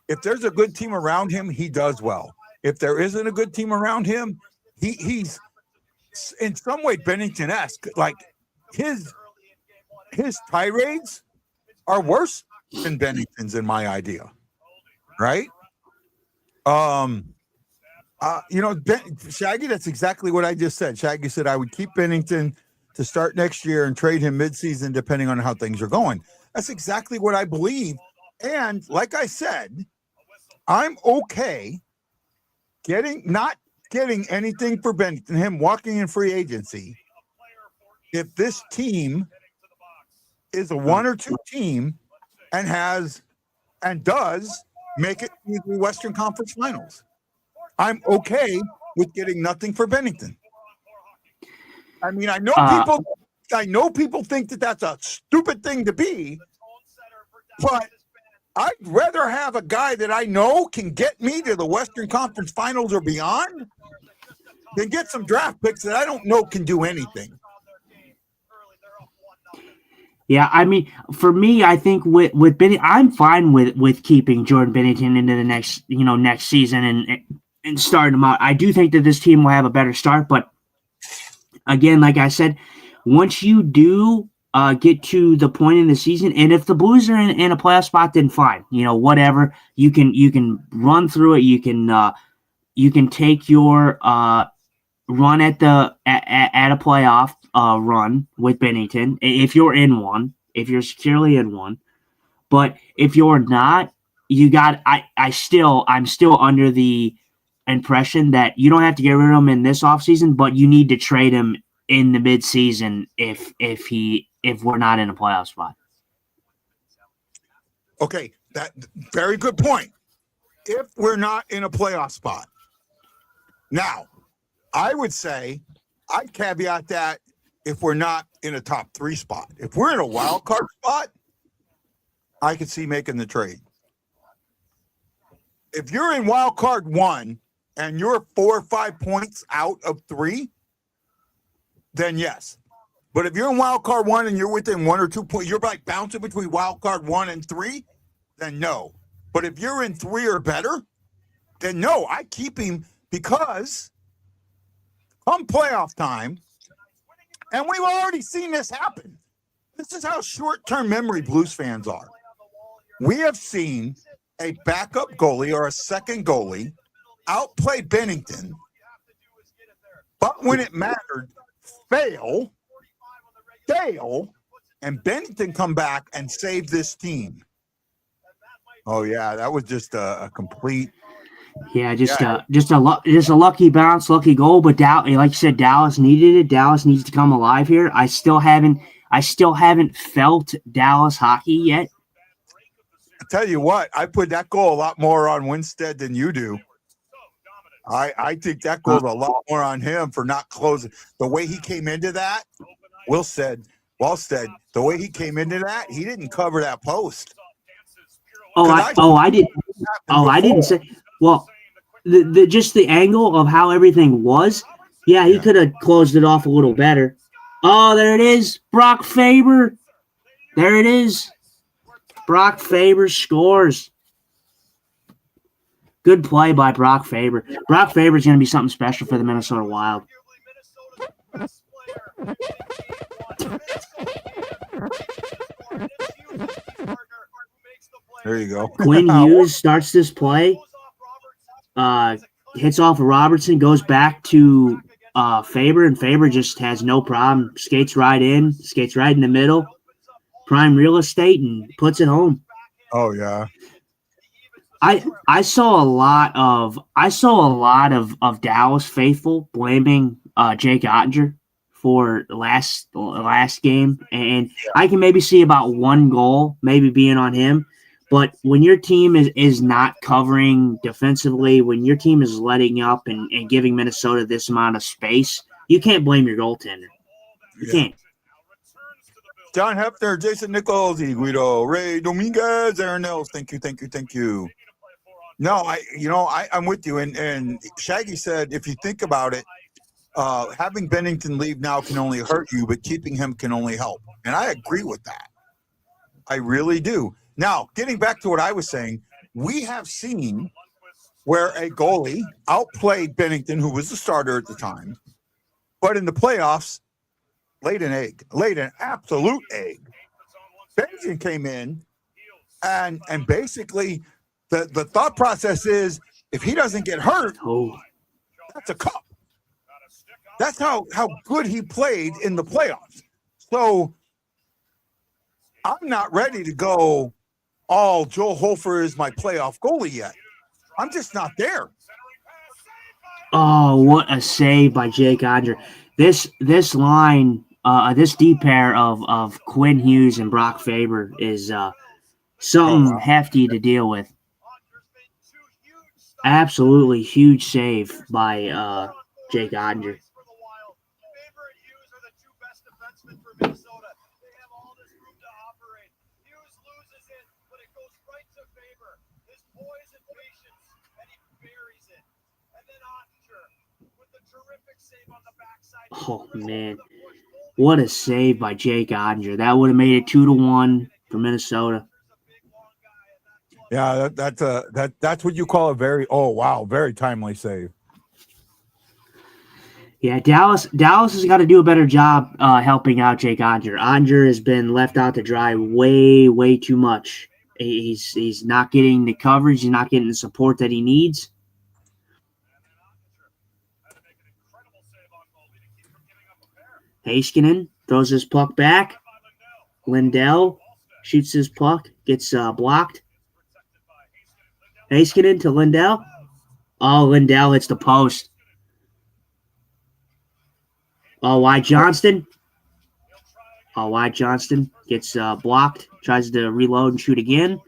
If there's a good team around him, he does well. If there isn't a good team around him, he's in some way Bennington-esque. Like his tirades are worse than Bennington's in my idea, right? Shaggy, that's exactly what I just said. Shaggy said I would keep Bennington to start next year and trade him midseason depending on how things are going. That's exactly what I believe. And like I said, I'm okay not getting anything for Bennington, him walking in free agency. If this team is a 1 or 2 team and does make it to the Western Conference Finals, I'm okay with getting nothing for Bennington. I mean, I know people think that that's a stupid thing to be, but I'd rather have a guy that I know can get me to the Western Conference Finals or beyond than get some draft picks that I don't know can do anything. Yeah, I mean, for me, I think with Bennington, I'm fine with keeping Jordan Bennington into the next season and starting him out. I do think that this team will have a better start, but again, like I said, once you do get to the point in the season, and if the Blues are in a playoff spot, then fine, whatever. You can run through it. You can take your run at a playoff run with Bennington if you're in one, if you're securely in one. But if you're not, I'm still under the impression that you don't have to get rid of him in this offseason, but you need to trade him in the midseason if we're not in a playoff spot. Okay, that very good point. If we're not in a playoff spot. Now, I would say I'd caveat that if we're not in a top 3 spot. If we're in a wild card spot, I could see making the trade. If you're in wild card 1 and you're 4 or 5 points out of 3, then yes. But if you're in wild card 1 and you're within 1 or 2 points, you're like bouncing between wild card 1 and 3, then no. But if you're in 3 or better, then no, I keep him because come playoff time, and we've already seen this happen. This is how short-term memory Blues fans are. We have seen a backup goalie or a second goalie outplay Bennington, but when it mattered, fail, and Bennington come back and save this team. Oh yeah, that was just a complete. Yeah, just a lucky bounce, lucky goal. But like you said, Dallas needed it. Dallas needs to come alive here. I still haven't felt Dallas hockey yet. I tell you what, I put that goal a lot more on Winstead than you do. I think that goes a lot more on him for not closing. The way he came into that, Wallstead, the way he came into that, he didn't cover that post. I didn't say. Well, just the angle of how everything was. Yeah, he could have closed it off a little better. Oh, there it is, Brock Faber. There it is. Brock Faber scores. Good play by Brock Faber. Brock Faber is going to be something special for the Minnesota Wild. There you go. Quinn Hughes starts this play, hits off of Robertson, goes back to Faber, and Faber just has no problem. Skates right in the middle, prime real estate, and puts it home. Oh yeah. I saw a lot of Dallas faithful blaming Jake Ottinger for last game, and I can maybe see about one goal maybe being on him. But when your team is not covering defensively, when your team is letting up and giving Minnesota this amount of space, you can't blame your goaltender. You can't. John Hefner, Jason Nichols, Guido, Ray Dominguez, Aaron Nels. Thank you. No, I'm with you. And Shaggy said, if you think about it, having Bennington leave now can only hurt you, but keeping him can only help. And I agree with that. I really do. Now, getting back to what I was saying, we have seen where a goalie outplayed Bennington, who was the starter at the time, but in the playoffs, laid an absolute egg. Bennington came in, and basically the thought process is, if he doesn't get hurt, that's a cup. That's how good he played in the playoffs. So I'm not ready to go, Joel Hofer is my playoff goalie yet. I'm just not there. Oh, what a save by Jake Andre. This line, this deep pair of Quinn Hughes and Brock Faber is something hefty to deal with. Absolutely huge save by Jake Andre. Oh man, what a save by Jake Odger. That would have made it 2-1 for Minnesota. Yeah, that's what you call a very very timely save. Yeah, Dallas has got to do a better job helping out Jake Odger. Odger has been left out to dry way too much. He's not getting the coverage. He's not getting the support that he needs. Heiskanen throws his puck back. Lindell shoots his puck, gets blocked. Heiskanen to Lindell. Oh, Lindell hits the post. Oh, why Johnston? Oh, why Johnston gets blocked. Tries to reload and shoot again.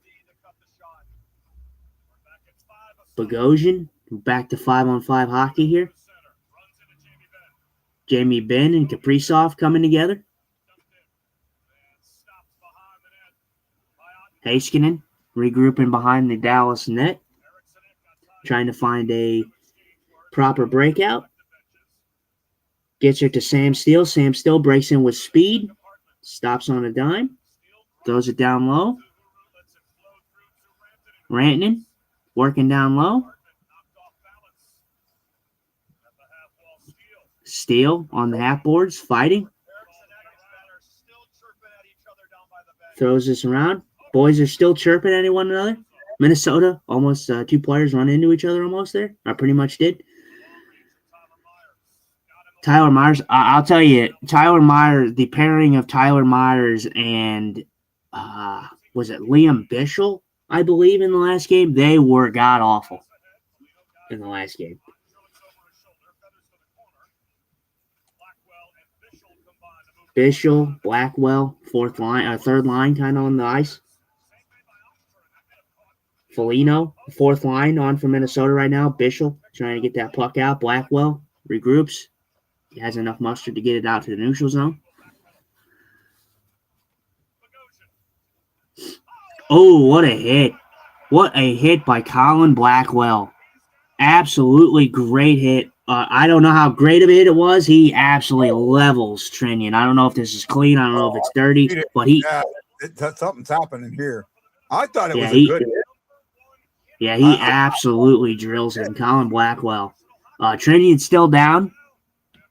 Bogosian back to 5-on-5 hockey here. Jamie Benn and Kaprizov coming together. Heiskanen regrouping behind the Dallas net. Trying to find a proper breakout. Gets her to Sam Steele. Sam Steele breaks in with speed. Stops on a dime. Throws it down low. Rantanen working down low. Steele on the half boards, fighting. Throws this around. Boys are still chirping at one another. Minnesota, almost two players run into each other almost there. I pretty much did. Tyler Myers, I'll tell you, Tyler Myers, the pairing of Tyler Myers and, was it Liam Bichel, I believe, in the last game? They were god-awful in the last game. Bichel, Blackwell, third line kind of on the ice. Foligno, fourth line on for Minnesota right now. Bichel trying to get that puck out. Blackwell regroups. He has enough mustard to get it out to the neutral zone. Oh, what a hit. What a hit by Colin Blackwell. Absolutely great hit. I don't know how great of a hit it was. He absolutely levels Trinian. I don't know if this is clean. I don't know if it's dirty, but something's happening here. I thought it was a good hit. Yeah, he absolutely drills him. Colin Blackwell. Trinian's still down.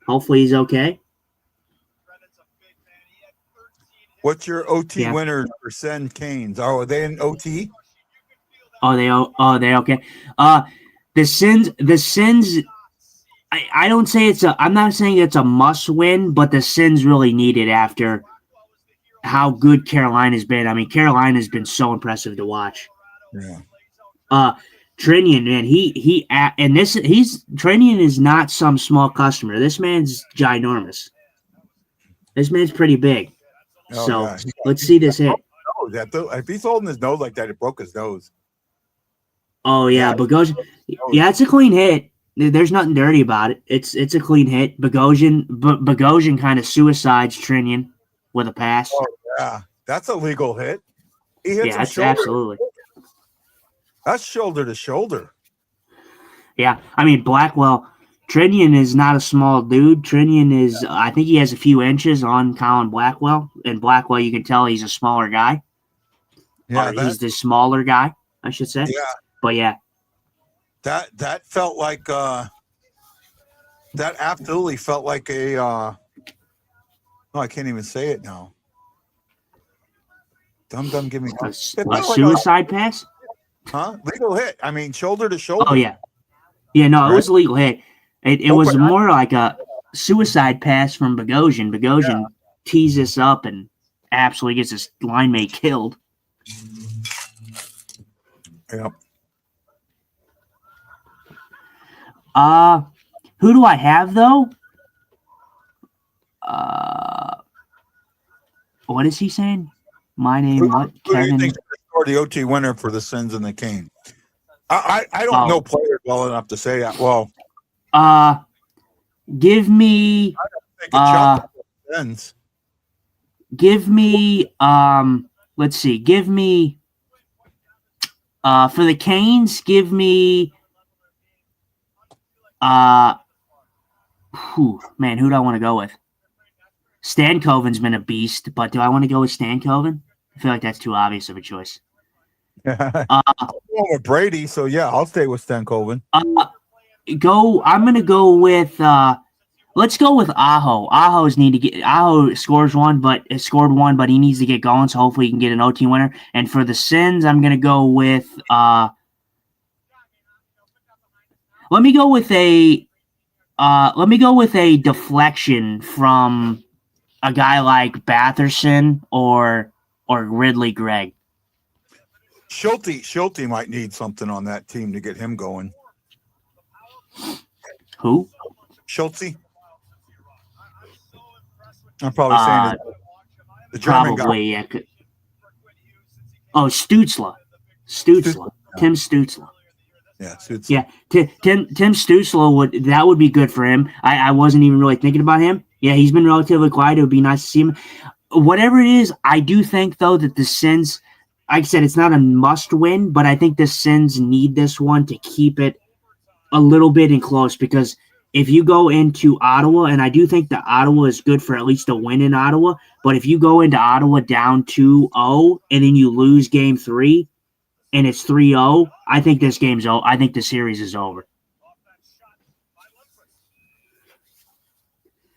Hopefully he's okay. What's your OT winners for Sen Canes? Oh, are they in OT? They're okay. The Sens. I don't say I'm not saying it's a must win, but the Sens really need it after how good Carolina's been. I mean, Carolina's been so impressive to watch. Yeah. Trinian, man, Trinian is not some small customer. This man's ginormous. This man's pretty big. Let's see this hit. If he's holding his nose like that, it broke his nose. Oh yeah, Bogosian. Yeah, it's a clean hit. There's nothing dirty about it. It's a clean hit. Bogosian kind of suicides Trinian with a pass. Oh yeah, that's a legal hit. He hits him shoulder. Absolutely. That's shoulder to shoulder. Yeah, I mean Blackwell. Trinian is not a small dude. Trinian is, I think he has a few inches on Colin Blackwell. And Blackwell, you can tell he's a smaller guy. Yeah, he's the smaller guy, I should say. Yeah. But yeah. That felt like that absolutely felt like a I can't even say it now. Dum give me a suicide pass? Huh? Legal hit. I mean shoulder to shoulder. Oh yeah. Yeah, no, it was a legal hit. It was more like a suicide pass from Bogosian. Bogosian tees this up and absolutely gets his line mate killed. Yep. Who do I have though? What is he saying? My name, what? Who do you Kevin? think scored the OT winner for the Sens and the Canes? I don't know players well enough to say that. Well, give me. Sens. Give me. Let's see. Give me. For the Canes, give me. Man, who do I want to go with? Stankoven's been a beast, but do I want to go with Stankoven? I feel like that's too obvious of a choice. I'm going with Brady, so yeah, I'll stay with Stankoven. I'm gonna go with let's go with Aho. Aho scored one, but he needs to get going, so hopefully he can get an OT winner. And for the Sens, I'm gonna go with let me go with a deflection from a guy like Batherson or Ridley Gregg. Schulte might need something on that team to get him going. Who? Schulte. I'm probably saying the German probably, guy. Yeah. Oh, Stutzla. Tim Stutzla. Yeah, Stutzla. Yeah, Tim Stutzla would be good for him. I wasn't even really thinking about him. Yeah, he's been relatively quiet. It would be nice to see him. Whatever it is, I do think though that the Sens, like I said, it's not a must win, but I think the Sens need this one to keep it a little bit in close, because if you go into Ottawa, and I do think that Ottawa is good for at least a win in Ottawa, but if you go into Ottawa down 2-0 and then you lose game 3 and it's 3-0, I think this game's over. I think the series is over.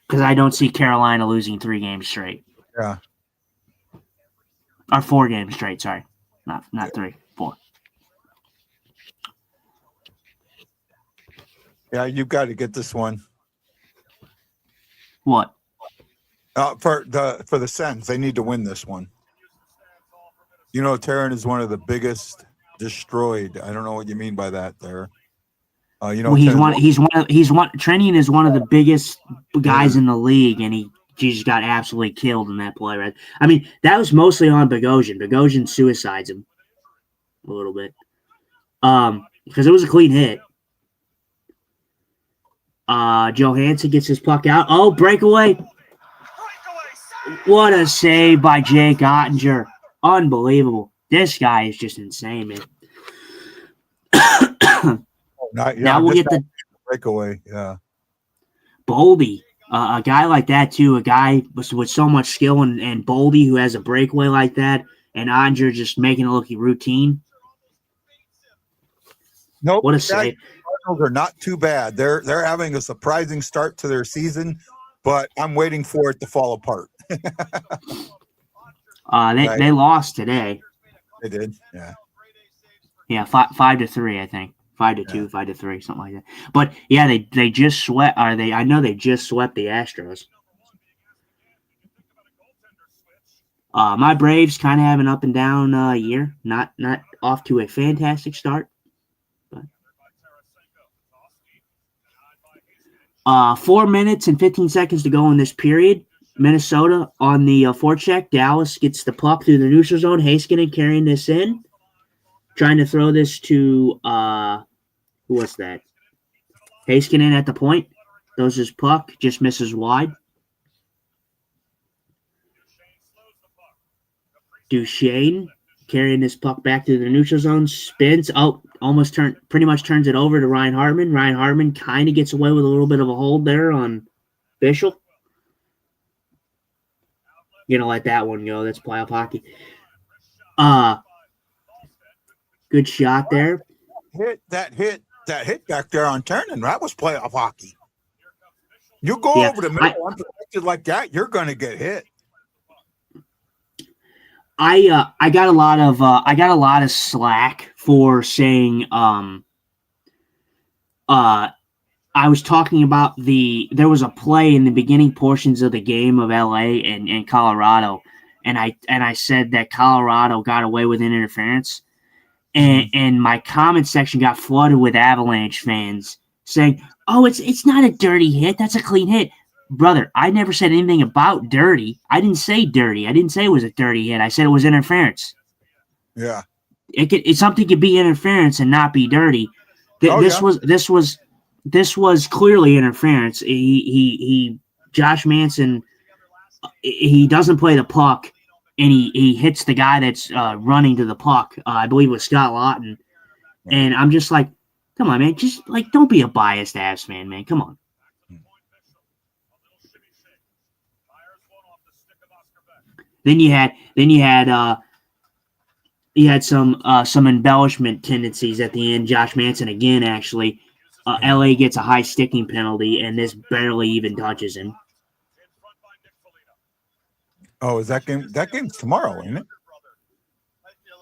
Because I don't see Carolina losing 3 games straight. Yeah. Or 4 games straight, sorry. Not 3, 4. Yeah, you've got to get this one. What? For the Sens, they need to win this one. You know, Taryn is one of the biggest destroyed. I don't know what you mean by that there. Trinian is one of the biggest guys in the league, and he just got absolutely killed in that play. Right? I mean, that was mostly on Bogosian. Bogosian suicides him a little bit, because it was a clean hit. Johansson gets his puck out. Oh, breakaway! What a save by Jake Ottinger! Unbelievable. This guy is just insane, man. Now we'll get the breakaway. Yeah. Boldy, a guy like that too, a guy with so much skill, and Boldy who has a breakaway like that, and Ottinger just making it look routine. Nope. What a save. Cardinals are not too bad. They're having a surprising start to their season, but I'm waiting for it to fall apart. They lost today. They did, yeah. Yeah, 5-3, I think. 5-2, 5-3, something like that. But yeah, they just swept. I know they just swept the Astros. My Braves kind of have an up and down year. Not off to a fantastic start. But 4 minutes and 15 seconds to go in this period. Minnesota on the forecheck. Dallas gets the puck through the neutral zone. Heiskanen carrying this in. Trying to throw this to who was that? Heiskanen at the point. Throws his puck. Just misses wide. Duchesne carrying this puck back to the neutral zone. Spins. Oh, pretty much turns it over to Ryan Hartman. Ryan Hartman kind of gets away with a little bit of a hold there on Bischel. Gonna let that one go. That's playoff hockey. Good shot there. That hit back there on Turner. That was playoff hockey. You go over the middle unprotected like that, you're gonna get hit. I got a lot of slack for saying I was talking about there was a play in the beginning portions of the game of LA and Colorado, and I said that Colorado got away with an interference, and my comment section got flooded with Avalanche fans saying, oh, it's not a dirty hit. That's a clean hit. Brother, I never said anything about dirty. I didn't say dirty. I didn't say it was a dirty hit. I said it was interference. Yeah. Something could be interference and not be dirty. This was clearly interference. Josh Manson, he doesn't play the puck, and he hits the guy that's running to the puck. I believe it was Scott Lawton. And I'm just like, come on, man. Just like, don't be a biased ass fan, man. Come on. Then you had some embellishment tendencies at the end. Josh Manson again, actually. LA gets a high sticking penalty, and this barely even touches him. Oh, is that game? That game's tomorrow, isn't it?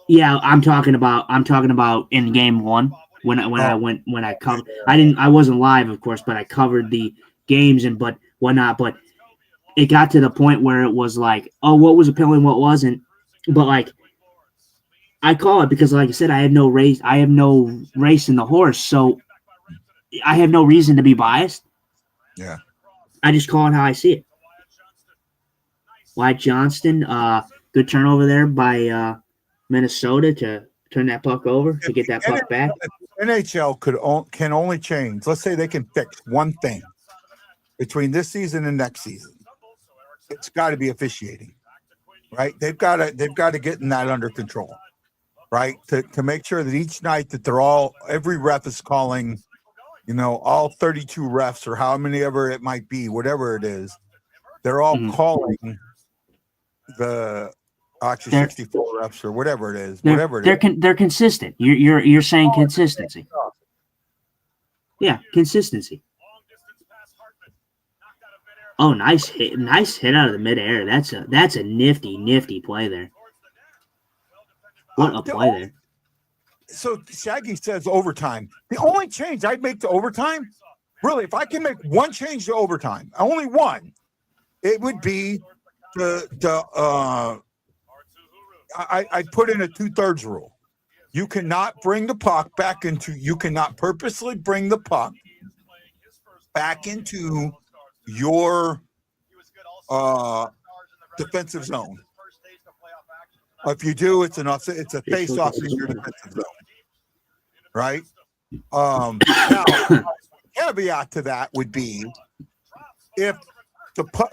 Yeah, I'm talking about in game one when I covered. I wasn't live, of course, but I covered the games and but whatnot. But it got to the point where it was like, oh, what was a penalty and what wasn't. But like, I call it because, like I said, I have no race in the horse, so I have no reason to be biased. Yeah, I just call it how I see it. Wyatt Johnston, good turnover there by Minnesota to turn that puck over, to get that puck back. NHL can only change. Let's say they can fix one thing between this season and next season. It's got to be officiating, right? They've got to get that under control, right? To make sure that each night that every ref is calling, all 32 refs or how many ever it might be, whatever it is, they're all calling the 64 refs or whatever it is. They're consistent. You're saying consistency. Yeah, consistency. Oh, nice hit out of the midair. That's a nifty play there. What a play there. So Shaggy says overtime. The only change I'd make to overtime, really, if I can make one change to overtime, only one, it would be I'd put in a 2/3 rule. You cannot purposely bring the puck back into your defensive zone. If you do, it's a face-off in your defensive zone, right? Now, caveat to that would be if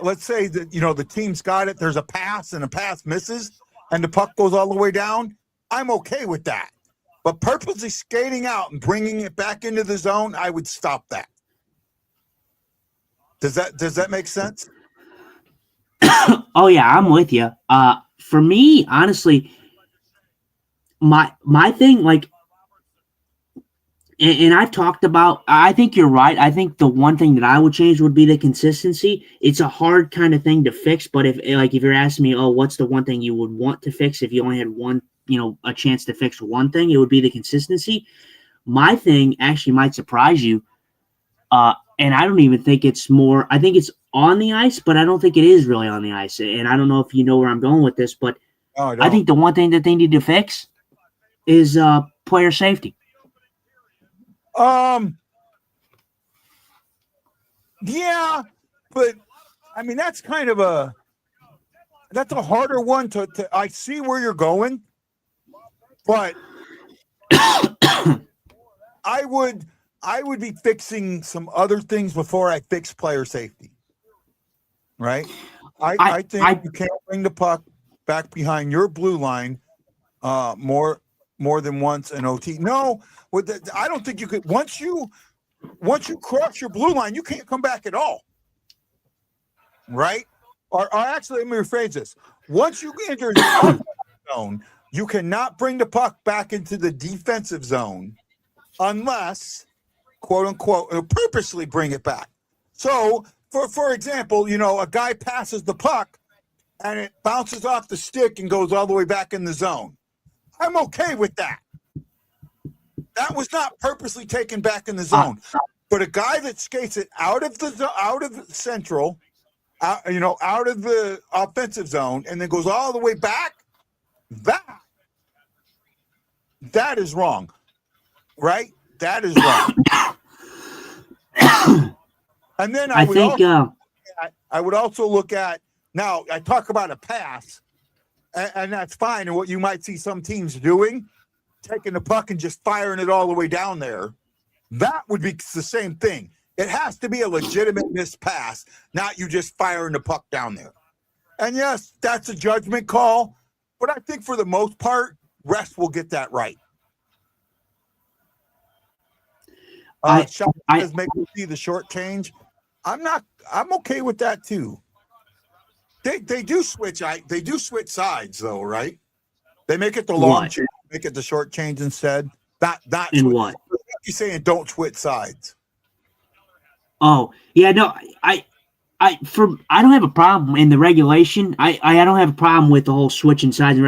let's say that the team's got it, there's a pass and a pass misses, and the puck goes all the way down. I'm okay with that, but purposely skating out and bringing it back into the zone, I would stop that. Does that make sense? Oh yeah, I'm with you. For me, honestly, my thing, like, and I've talked about, I think you're right. I think the one thing that I would change would be the consistency. It's a hard kind of thing to fix, but if you're asking me, oh, what's the one thing you would want to fix if you only had one, a chance to fix one thing, it would be the consistency. My thing actually might surprise you. And I don't even think it's more, I think it's on the ice, but I don't think it is really on the ice. And I don't know if you know where I'm going with this, but I think the one thing that they need to fix is player safety. Yeah, but I mean, that's kind of a harder one to I see where you're going, but I would be fixing some other things before I fix player safety. Right? I think you can't bring the puck back behind your blue line more than once in OT. No, I don't think you could. Once you cross your blue line, you can't come back at all. Right? Or actually, let me rephrase this. Once you enter the offensive zone, you cannot bring the puck back into the defensive zone unless, quote unquote, purposely bring it back. So, for example, a guy passes the puck and it bounces off the stick and goes all the way back in the zone. I'm okay with that. That was not purposely taken back in the zone. But a guy that skates it out of central, out of the offensive zone, and then goes all the way back, that is wrong. Right? That is wrong. And then I think I would also look at, now I talk about a pass, and that's fine. And what you might see some teams doing, taking the puck and just firing it all the way down there, that would be the same thing. It has to be a legitimate missed pass, not you just firing the puck down there. And yes, that's a judgment call, but I think for the most part, refs will get that right. Shot says make me see the short change. I'm okay with that too. They do switch sides though, right? They make it the long change, make it the short change instead. Not in switch. what? You're saying don't switch sides. Oh, yeah, no, I don't have a problem in the regulation. I don't have a problem with the whole switching sides.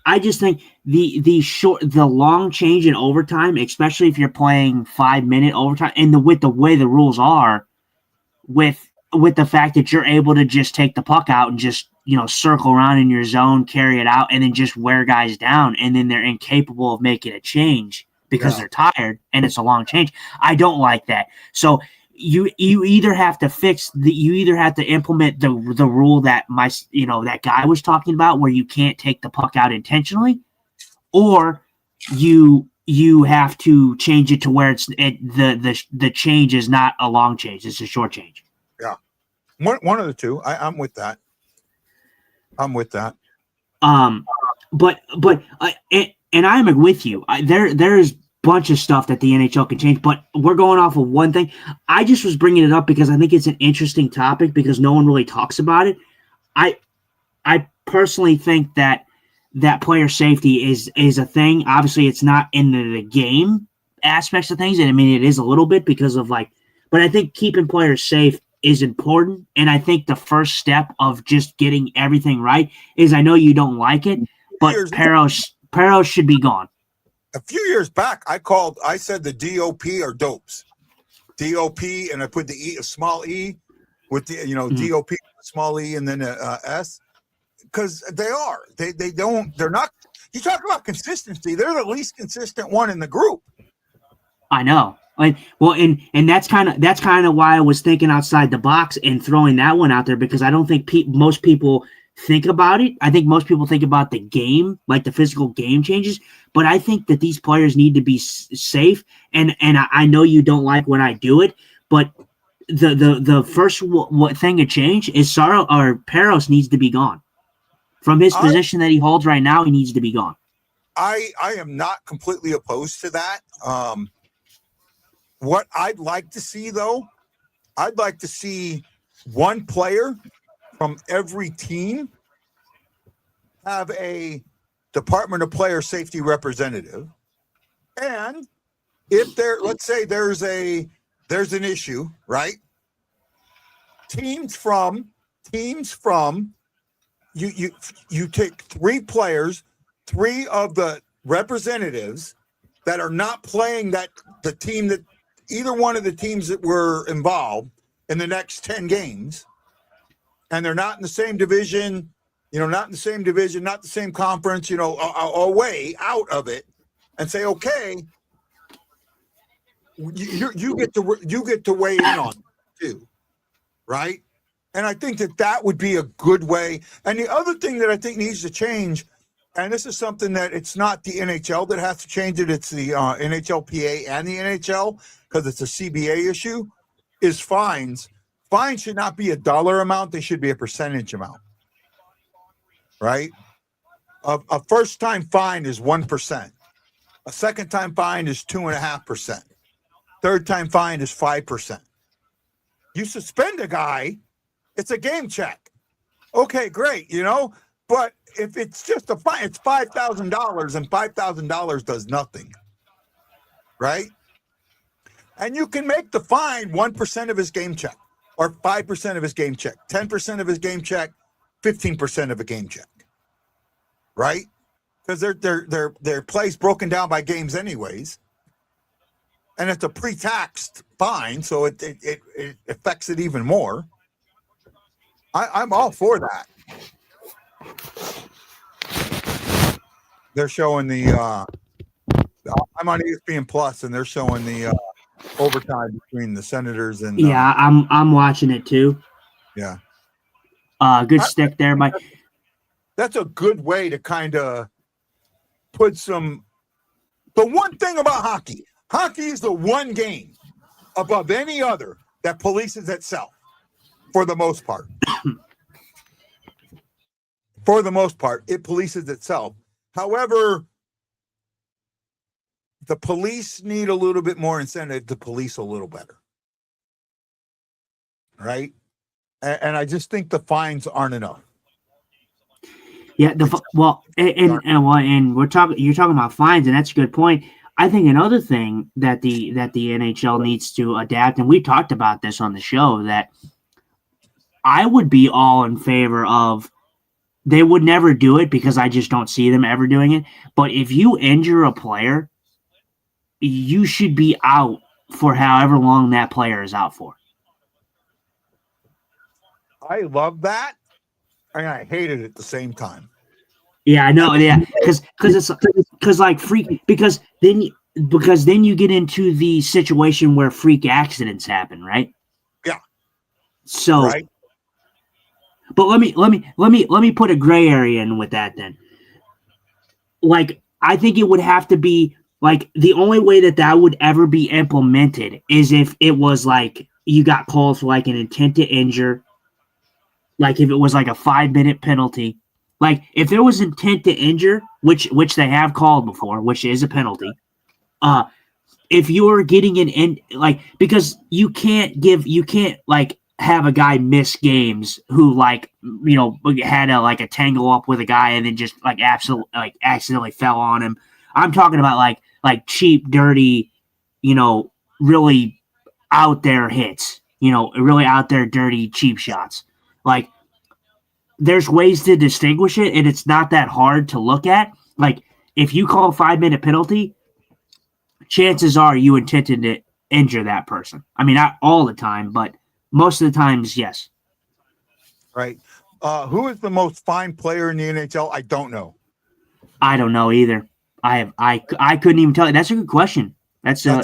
I just think the long change in overtime, especially if you're playing 5-minute overtime, and with the way the rules are, with the fact that you're able to just take the puck out and just circle around in your zone, carry it out, and then just wear guys down, and then they're incapable of making a change because they're tired and it's a long change. I don't like that. So you either have to implement the rule that that guy was talking about, where you can't take the puck out intentionally, or you have to change it to where the change is not a long change, it's a short change. Yeah, one of the two. I'm with that. But I'm with you. There's bunch of stuff that the NHL can change, but we're going off of one thing. I just was bringing it up because I think it's an interesting topic because no one really talks about it. I personally think that player safety is a thing. Obviously, it's not in the game aspects of things, and I mean it is a little bit because of but I think keeping players safe is important, and I think the first step of just getting everything right is, I know you don't like it, but Peros should be gone. A few years back, I said the DOP are dopes. DOP, and I put the E, a small E, with the DOP, small E, and then a S, because they're not. You talk about consistency; they're the least consistent one in the group. I know. And that's kind of why I was thinking outside the box and throwing that one out there, because I don't think most people think about it. I think most people think about the game, like the physical game changes, but I think that these players need to be safe. And I know you don't like when I do it, but the first thing to change is Peros needs to be gone from his position that he holds right now. He needs to be gone. I am not completely opposed to that. What I'd like to see, though, I'd like to see one player from every team have a Department of Player Safety representative. And if let's say there's an issue, right? Teams from you take 3 players, 3 of the representatives that are not playing the team that either one of the teams that were involved in the next 10 games, and they're not in the same division, not the same conference, away out of it, and say, okay, you get to weigh in on it too, right? And I think that would be a good way. And the other thing that I think needs to change, and this is something that it's not the NHL that has to change it, it's the NHLPA and the NHL, because it's a CBA issue, is fines. Fines should not be a dollar amount. They should be a percentage amount, right? A first-time fine is 1%. A second-time fine is 2.5%. Third-time fine is 5%. You suspend a guy, it's a game check. Okay, great, but if it's just a fine, it's $5,000, and $5,000 does nothing, right? And you can make the fine 1% of his game check, or 5% of his game check, 10% of his game check, 15% of a game check, right? Because their play's broken down by games anyways, and it's a pre-taxed fine, so it affects it even more. I'm all for that. They're showing I'm on ESPN Plus, and they're showing the overtime between the Senators and Yeah, I'm watching it too. yeah. Good stick there, Mike. That's a good way to kind of put some. The one thing about hockey is the one game above any other that polices itself for the most part. For the most part, it polices itself. However, the police need a little bit more incentive to police a little better. Right? And I just think the fines aren't enough. Yeah, and we're talking. You're talking about fines, and that's a good point. I think another thing that the NHL needs to adapt, and we talked about this on the show, that I would be all in favor of. They would never do it because I just don't see them ever doing it. But if you injure a player, you should be out for however long that player is out for. I love that, and I hate it at the same time. Yeah, I know. Yeah, because then you get into the situation where freak accidents happen, right? Yeah. So, right. But let me put a gray area in with that then. Like, I think it would have to be like the only way that would ever be implemented is if it was like you got called for like an intent to injure. Like if it was like a 5-minute penalty, like if there was intent to injure, which they have called before, which is a penalty. If you're getting an in, like because you can't like have a guy miss games who like had a tangle up with a guy and then just like absolutely like accidentally fell on him. I'm talking about like cheap, dirty, really out there hits, really out there dirty, cheap shots. Like, there's ways to distinguish it, and it's not that hard to look at. Like, if you call a 5-minute penalty, chances are you intended to injure that person. I mean, not all the time, but most of the times, yes. Right. Who is the most fined player in the NHL? I don't know. I don't know either. I couldn't even tell you. That's a good question. That's a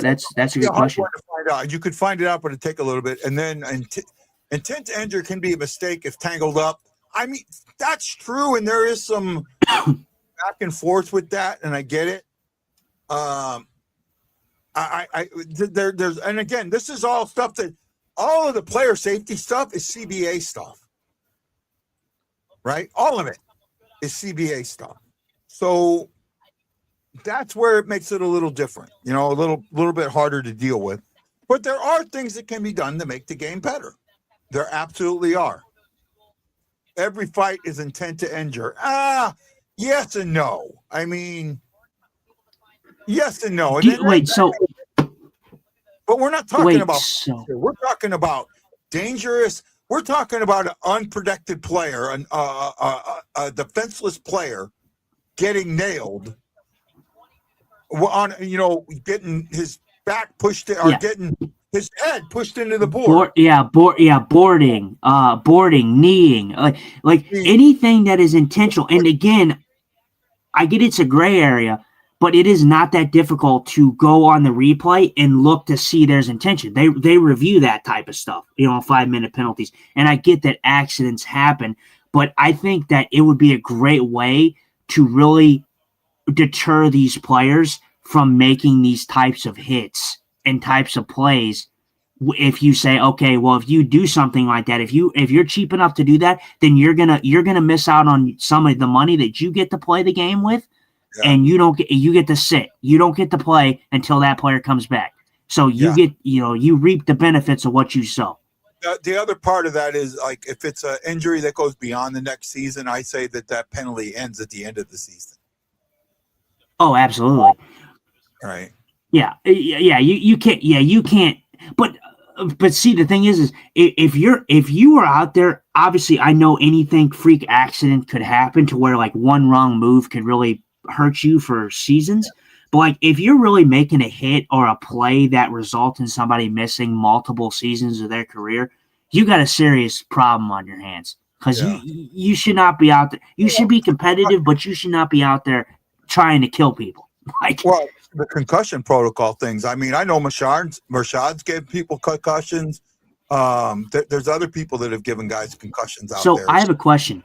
good question. To find out. You could find it out, but it'd take a little bit. And then intent to injure can be a mistake if tangled up. I mean, that's true, and there is some back and forth with that, and I get it. There's and again, this is all stuff that all of the player safety stuff is CBA stuff, right? All of it is CBA stuff. So that's where it makes it a little different, a little bit harder to deal with. But there are things that can be done to make the game better. There absolutely are. Every fight is intent to injure. Yes and no. I mean, yes and no. And but we're not talking about. We're talking about dangerous. We're talking about an unprotected player, a defenseless player, getting nailed. On getting his back pushed or getting his head pushed into the board. Boarding, kneeing, like anything that is intentional. And again, I get it's a gray area, but it is not that difficult to go on the replay and look to see there's intention. They review that type of stuff, 5-minute penalties. And I get that accidents happen, but I think that it would be a great way to really deter these players from making these types of hits and types of plays. If you say, okay, well, if you do something like that, if you're cheap enough to do that, then you're gonna miss out on some of the money that you get to play the game with, and you get to sit. You don't get to play until that player comes back. So you get you reap the benefits of what you sow. The other part of that is like if it's an injury that goes beyond the next season, I say that penalty ends at the end of the season. Oh, absolutely. Right. Yeah. You can't. Yeah, you can't. But see, the thing is if you are out there, obviously, I know anything freak accident could happen to where like one wrong move could really hurt you for seasons. But like if you're really making a hit or a play that results in somebody missing multiple seasons of their career, you got a serious problem on your hands because you should not be out there. You should be competitive, but you should not be out there trying to kill people. the concussion protocol things. I mean, I know Mershad's gave people concussions. There's other people that have given guys concussions out there. So I have a question.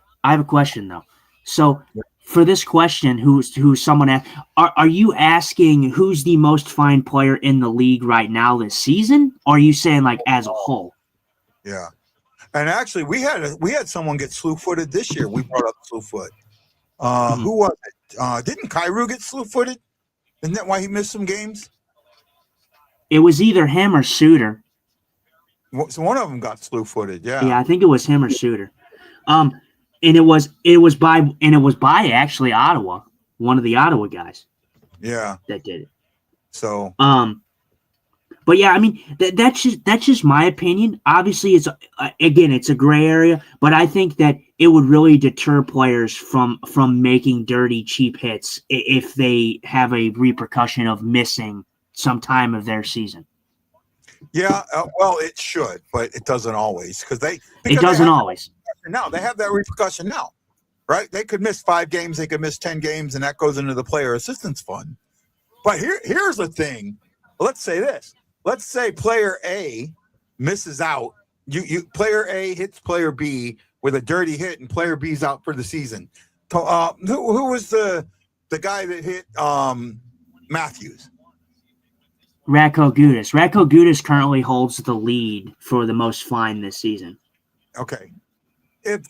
Though. So for this question, who's someone asked, are you asking who's the most fined player in the league right now this season? Or are you saying like as a whole? Yeah. And actually, we had someone get slew-footed this year. We brought up slew-foot. Who was it? Didn't Cairo get slew-footed? Isn't that why he missed some games? It was either him or Suter. So one of them got slew-footed. Yeah. Yeah, I think it was him or Suter. And it was by actually Ottawa, one of the Ottawa guys. Yeah. That did it. So. But yeah, I mean that's just my opinion. Obviously, it's a gray area, but I think that it would really deter players from making dirty, cheap hits if they have a repercussion of missing some time of their season. Yeah, well, it should, but it doesn't always It doesn't always. Now they have that repercussion now, right? They could miss 5 games, they could miss 10 games, and that goes into the player assistance fund. But here's the thing. Let's say this. Let's say player A misses out. Player A hits player B with a dirty hit, and player B's out for the season. Who was the guy that hit Matthews? Radko Gudas. Radko Gudas currently holds the lead for the most fine this season. Okay. If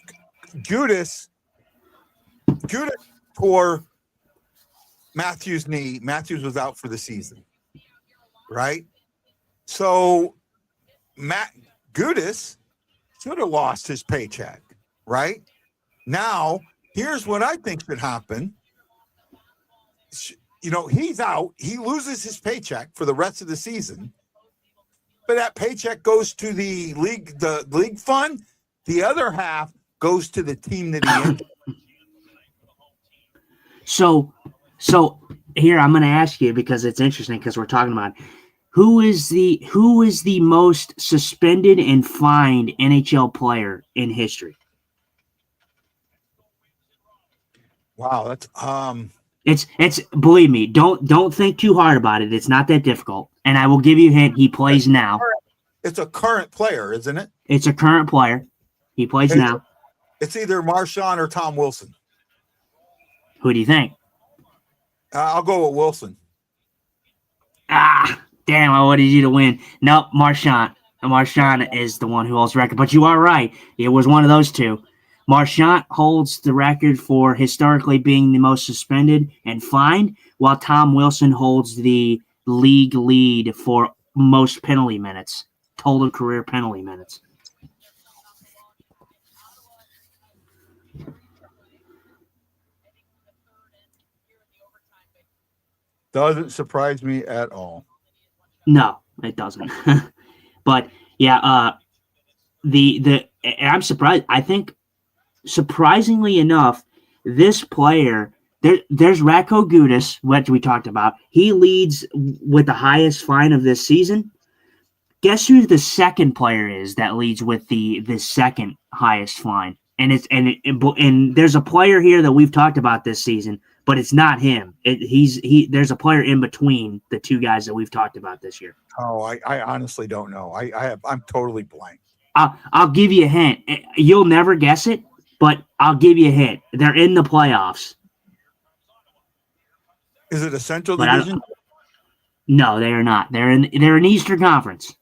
Gudas tore Matthews' knee, Matthews was out for the season, right? So Matt Gudas should have lost his paycheck, right? Now, here's what I think should happen. He's out. He loses his paycheck for the rest of the season. But that paycheck goes to the league fund. The other half goes to the team that he injured. So here I'm going to ask you, because it's interesting, because we're talking about who is the most suspended and fined NHL player in history? Wow, that's It's believe me, don't think too hard about it. It's not that difficult. And I will give you a hint, he plays now. It's a current player, isn't it? It's a current player. He plays now. It's either Marchand or Tom Wilson. Who do you think? I'll go with Wilson. Damn, I wanted you to win. Nope, Marchand. Marchand is the one who holds the record. But you are right. It was one of those two. Marchand holds the record for historically being the most suspended and fined, while Tom Wilson holds the league lead for most penalty minutes, total career penalty minutes. Doesn't surprise me at all. No, it doesn't. But yeah, I'm surprised. I think surprisingly enough, this player there's Radko Gudas, what we talked about. He leads with the highest fine of this season. Guess who the second player is that leads with the second highest fine? And there's a player here that we've talked about this season, but it's not him. There's a player in between the two guys that we've talked about this year. Oh, I honestly don't know. I'm totally blank. I'll give you a hint. You'll never guess it, but I'll give you a hint. They're in the playoffs. Is it a Central Division? No, they are not. They're in Eastern Conference.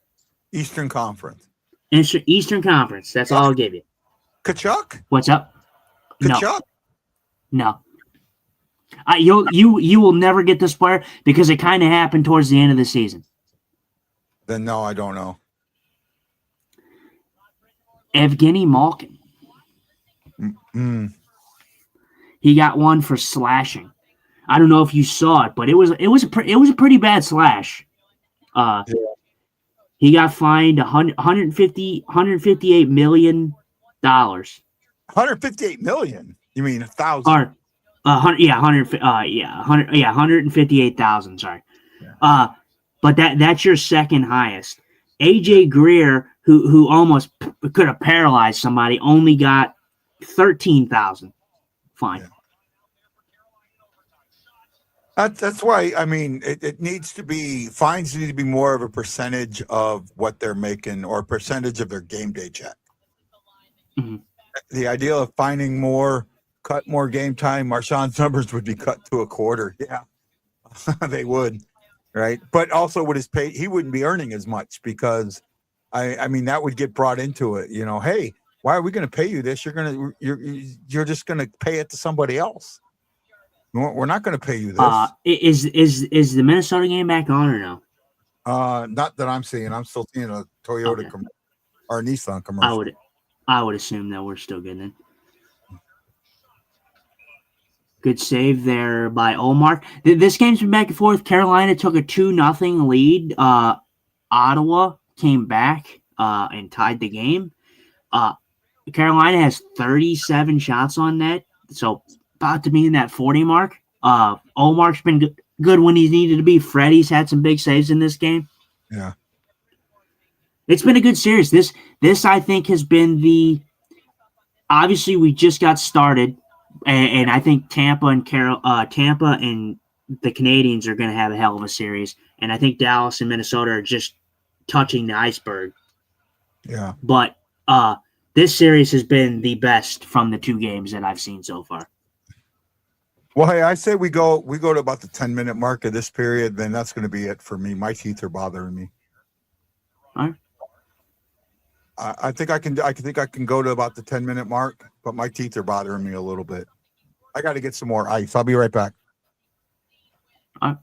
Eastern Conference. Eastern Conference. That's all I'll give you. Kachuk? What's up? Kachuk? No. You will never get this player because it kind of happened towards the end of the season. Then no, I don't know. Evgeny Malkin. Mm-hmm. He got one for slashing. I don't know if you saw it, but it was a pretty bad slash. Yeah. He got fined $158 million. $158 million? You mean 1,000? $158,000. Sorry. Yeah. But that's your second highest. AJ Greer, who almost could have paralyzed somebody, only got $13,000 fine. That's why, I mean, it needs to be, fines need to be more of a percentage of what they're making or a percentage of their game day check. Mhm. The idea of finding more, cut more game time, Marshawn's numbers would be cut to a quarter. Yeah, they would, right? But also with his pay, he wouldn't be earning as much because, I mean, that would get brought into it. You know, hey, why are we going to pay you this? You're just going to pay it to somebody else. We're not going to pay you this. Is the Minnesota game back on or no? Not that I'm seeing. I'm still seeing a Toyota Okay. Or a Nissan commercial. I would assume that we're still getting it. Good save there by Omar. This game's been back and forth. Carolina took a 2-0 lead. Ottawa came back and tied the game. Carolina has 37 shots on net, so about to be in that 40 mark. Omar's been good when he's needed to be. Freddie's had some big saves in this game. Yeah. It's been a good series. This I think has been obviously we just got started, and I think Tampa and the Canadians are going to have a hell of a series, and I think Dallas and Minnesota are just touching the iceberg. Yeah. But this series has been the best from the two games that I've seen so far. Well, hey, I say we go to about the 10-minute mark of this period, then that's going to be it for me. My teeth are bothering me. All right. I think I can go to about the 10-minute mark, but my teeth are bothering me a little bit. I got to get some more ice. I'll be right back. All right.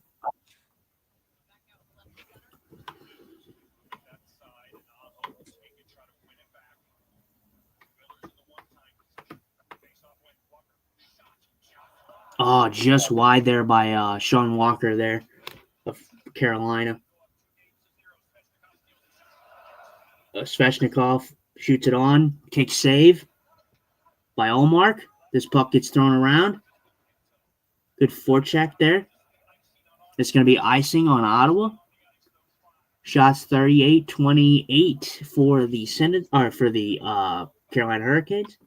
Oh, just wide there by Sean Walker there of Carolina. Svechnikov shoots it on. Kick save by Olmark. This puck gets thrown around. Good forecheck there. It's going to be icing on Ottawa. Shots 38-28 for the Carolina Hurricanes.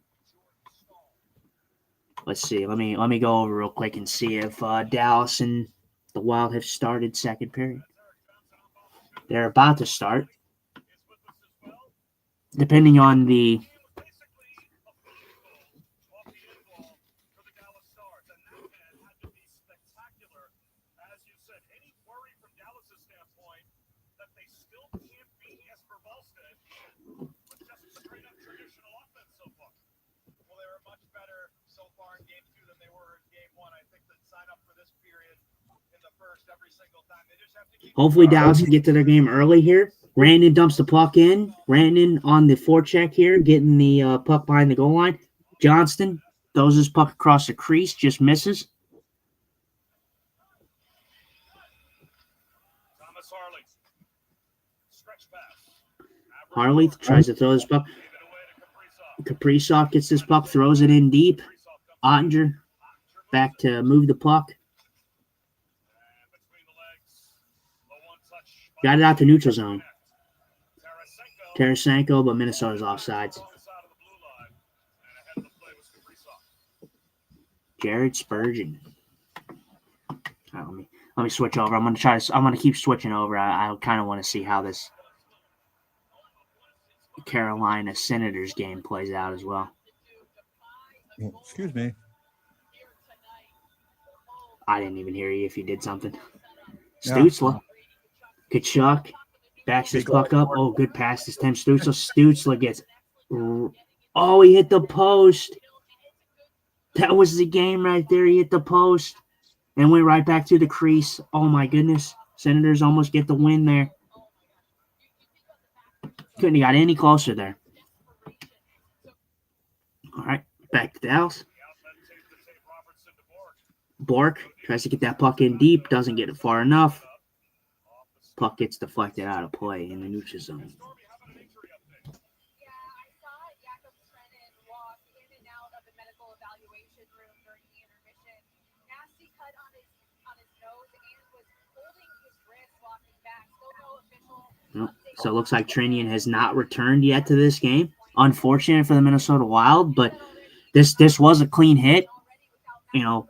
Let's see. Let me go over real quick and see if Dallas and the Wild have started second period. They're about to start. Depending on the hopefully Dallas can get to their game early here. Randon dumps the puck in. Randon on the forecheck here, getting the puck behind the goal line. Johnston throws his puck across the crease, just misses. Harley tries to throw his puck. Kaprizov gets this puck, throws it in deep. Ottinger back to move the puck. Got it out to neutral zone. Tarasenko, but Minnesota's offsides. Jared Spurgeon. Right, let me switch over. I'm gonna keep switching over. I kind of want to see how this Carolina Senators game plays out as well. Excuse me. I didn't even hear you if you did something. Yeah. Stützle. Kachuk backs his puck up. Oh, good pass this time. Stützle gets. Oh, he hit the post. That was the game right there. He hit the post and went right back to the crease. Oh, my goodness. Senators almost get the win there. Couldn't have got any closer there. All right, back to Dallas. Bork tries to get that puck in deep. Doesn't get it far enough. Puck gets deflected out of play in the neutral zone. So it looks like Trinian has not returned yet to this game. Unfortunate for the Minnesota Wild, but this was a clean hit. You know,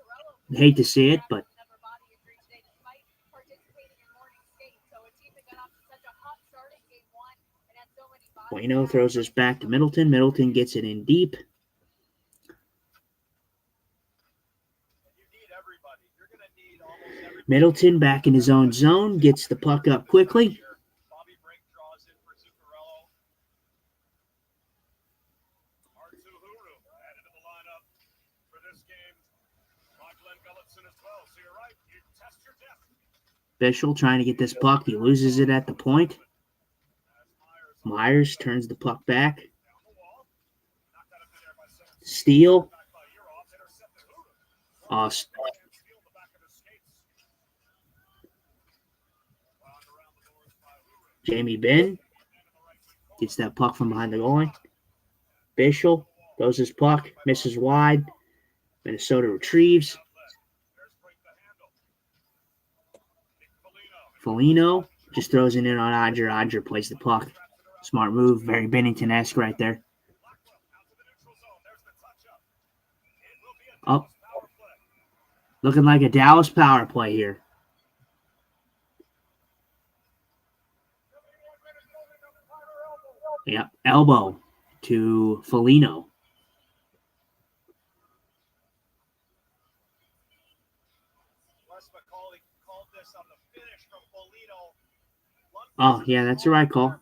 hate to see it, but Bueno throws this back to Middleton. Middleton gets it in deep. Middleton back in his own zone, gets the puck up quickly. Bischel trying to get this puck. He loses it at the point. Myers turns the puck back. Steal. Jamie Benn gets that puck from behind the goal line. Bischel throws his puck, misses wide. Minnesota retrieves. Foligno just throws it in on Odger. Odger plays the puck. Smart move, very Bennington-esque right there. Oh, looking like a Dallas power play here. Yeah, elbow to Foligno. Oh, yeah, that's the right call.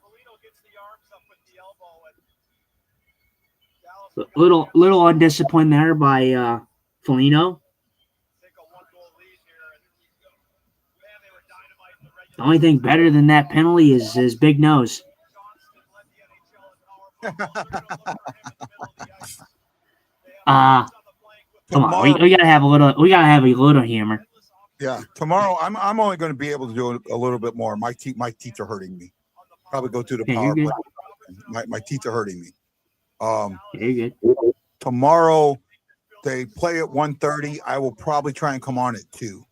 Little undisciplined there by Foligno. The only thing better than that penalty is his big nose. Come on, we gotta have a little humor. Yeah, tomorrow I'm only going to be able to do a little bit more. My teeth are hurting me. Probably go to the power play. My teeth are hurting me. You're good. Tomorrow they play at 1:30. I will probably try and come on at 2.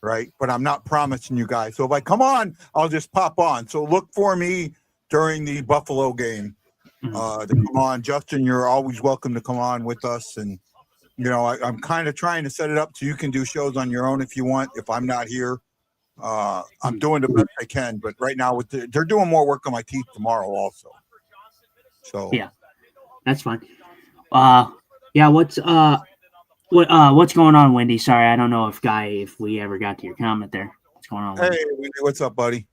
Right, but I'm not promising you guys. So if I come on, I'll just pop on. So look for me during the Buffalo game to come on. Justin, you're always welcome to come on with us. And, you know, I'm kind of trying to set it up so you can do shows on your own if you want, if I'm not here. I'm doing the best I can. But right now, they're doing more work on my teeth tomorrow also. So yeah, that's fine. Yeah, what's going on, Wendy? Sorry, I don't know if we ever got to your comment there. What's going on, Wendy? Hey, Wendy, what's up, buddy?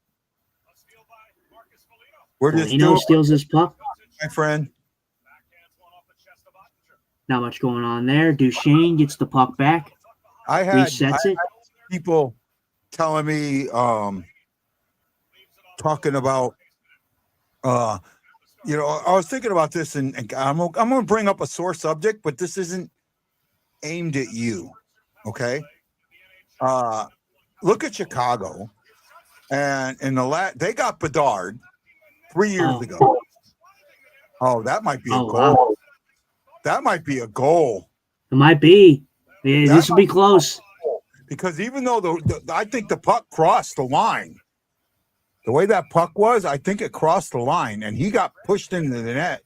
We're just steals his puck. My friend. Not much going on there. Duchesne gets the puck back. I had it. People telling me, talking about, you know, I was thinking about this, and I'm going to bring up a sore subject, but this isn't aimed at you, okay? Look at Chicago, and in they got Bedard 3 years ago. Oh, that might be a goal. Wow. That might be a goal. It might be. Yeah, this will be close. Because even though I think the puck crossed the line, the way that puck was, I think it crossed the line, and he got pushed into the net.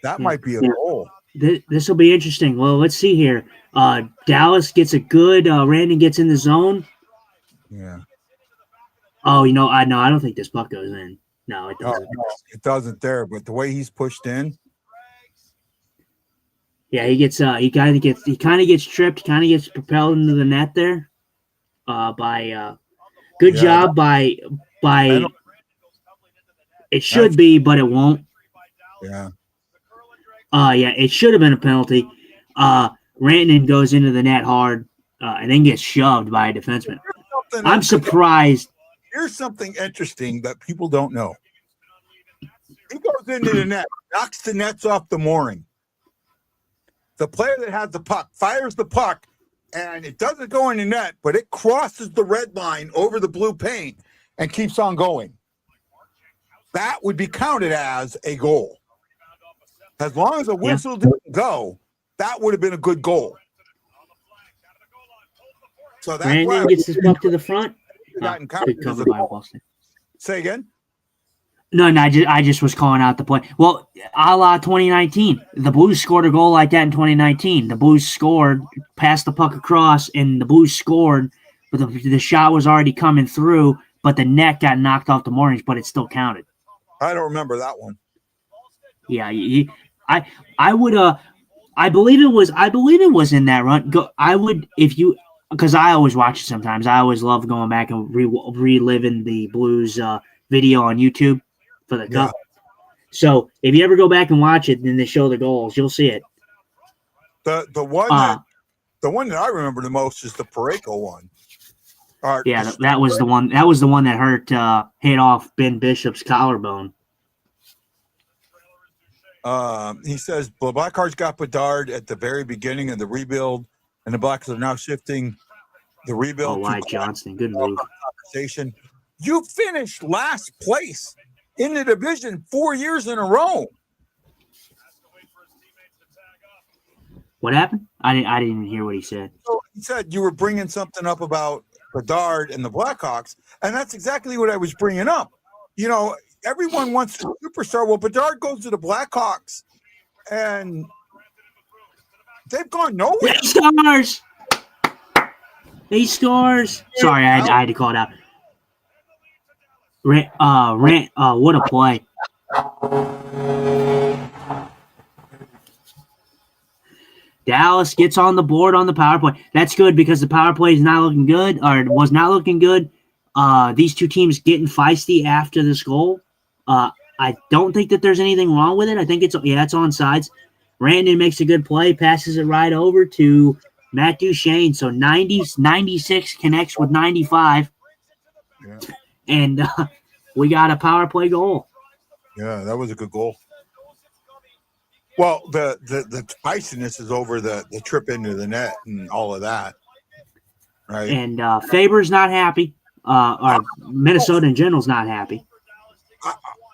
That might be a goal. This will be interesting. Well, let's see here. Dallas gets a good. Randon gets in the zone. Yeah. Oh, you know, I don't think this puck goes in. No, it doesn't. No, it doesn't there. But the way he's pushed in. Yeah, he gets. He kind of gets tripped. Kind of gets propelled into the net there. By good job by. It should be, but it won't. Yeah. Yeah, it should have been a penalty. Rantanen goes into the net hard and then gets shoved by a defenseman. I'm surprised. Here's something interesting that people don't know. He goes into the net, knocks the nets off the mooring. The player that has the puck fires the puck, and it doesn't go in the net, but it crosses the red line over the blue paint and keeps on going. That would be counted as a goal. As long as the whistle didn't go, that would have been a good goal. So that's Brandon gets his puck to the front. Good cover by Boston. Say again? No, I just was calling out the play. Well, a la 2019, the Blues scored a goal like that in 2019. The Blues scored, passed the puck across, and the Blues scored, but the shot was already coming through. but the net got knocked off the moorings, but it still counted. I don't remember that one. Yeah, I would I believe it was in that run. I would if you because I always watch it sometimes. I always love going back and reliving the Blues video on YouTube for the Cup. So if you ever go back and watch it, then they show the goals, you'll see it. The one that I remember the most is the Parayko one. Yeah, that was the one. That was the one that hit off Ben Bishop's collarbone. He says the Blackhawks got Bedard at the very beginning of the rebuild, and the Blacks are now shifting the rebuild. Oh, Wyatt Johnston, good move. Conversation. You finished last place in the division 4 years in a row. What happened? I didn't even hear what he said. So he said you were bringing something up about Bedard and the Blackhawks, and that's exactly what I was bringing up. You know, everyone wants a superstar. Well, Bedard goes to the Blackhawks, and they've gone nowhere. He scores. Sorry, I had to call it out. What a play. Dallas gets on the board on the power play. That's good because the power play is not looking good, or was not looking good. These two teams getting feisty after this goal. I don't think that there's anything wrong with it. I think it's on sides. Randon makes a good play, passes it right over to Matt Duchene. So 96 connects with 95. Yeah. And we got a power play goal. Yeah, that was a good goal. Well, the spiciness is over the trip into the net and all of that, right? And Faber's not happy. Or Minnesota in general's not happy.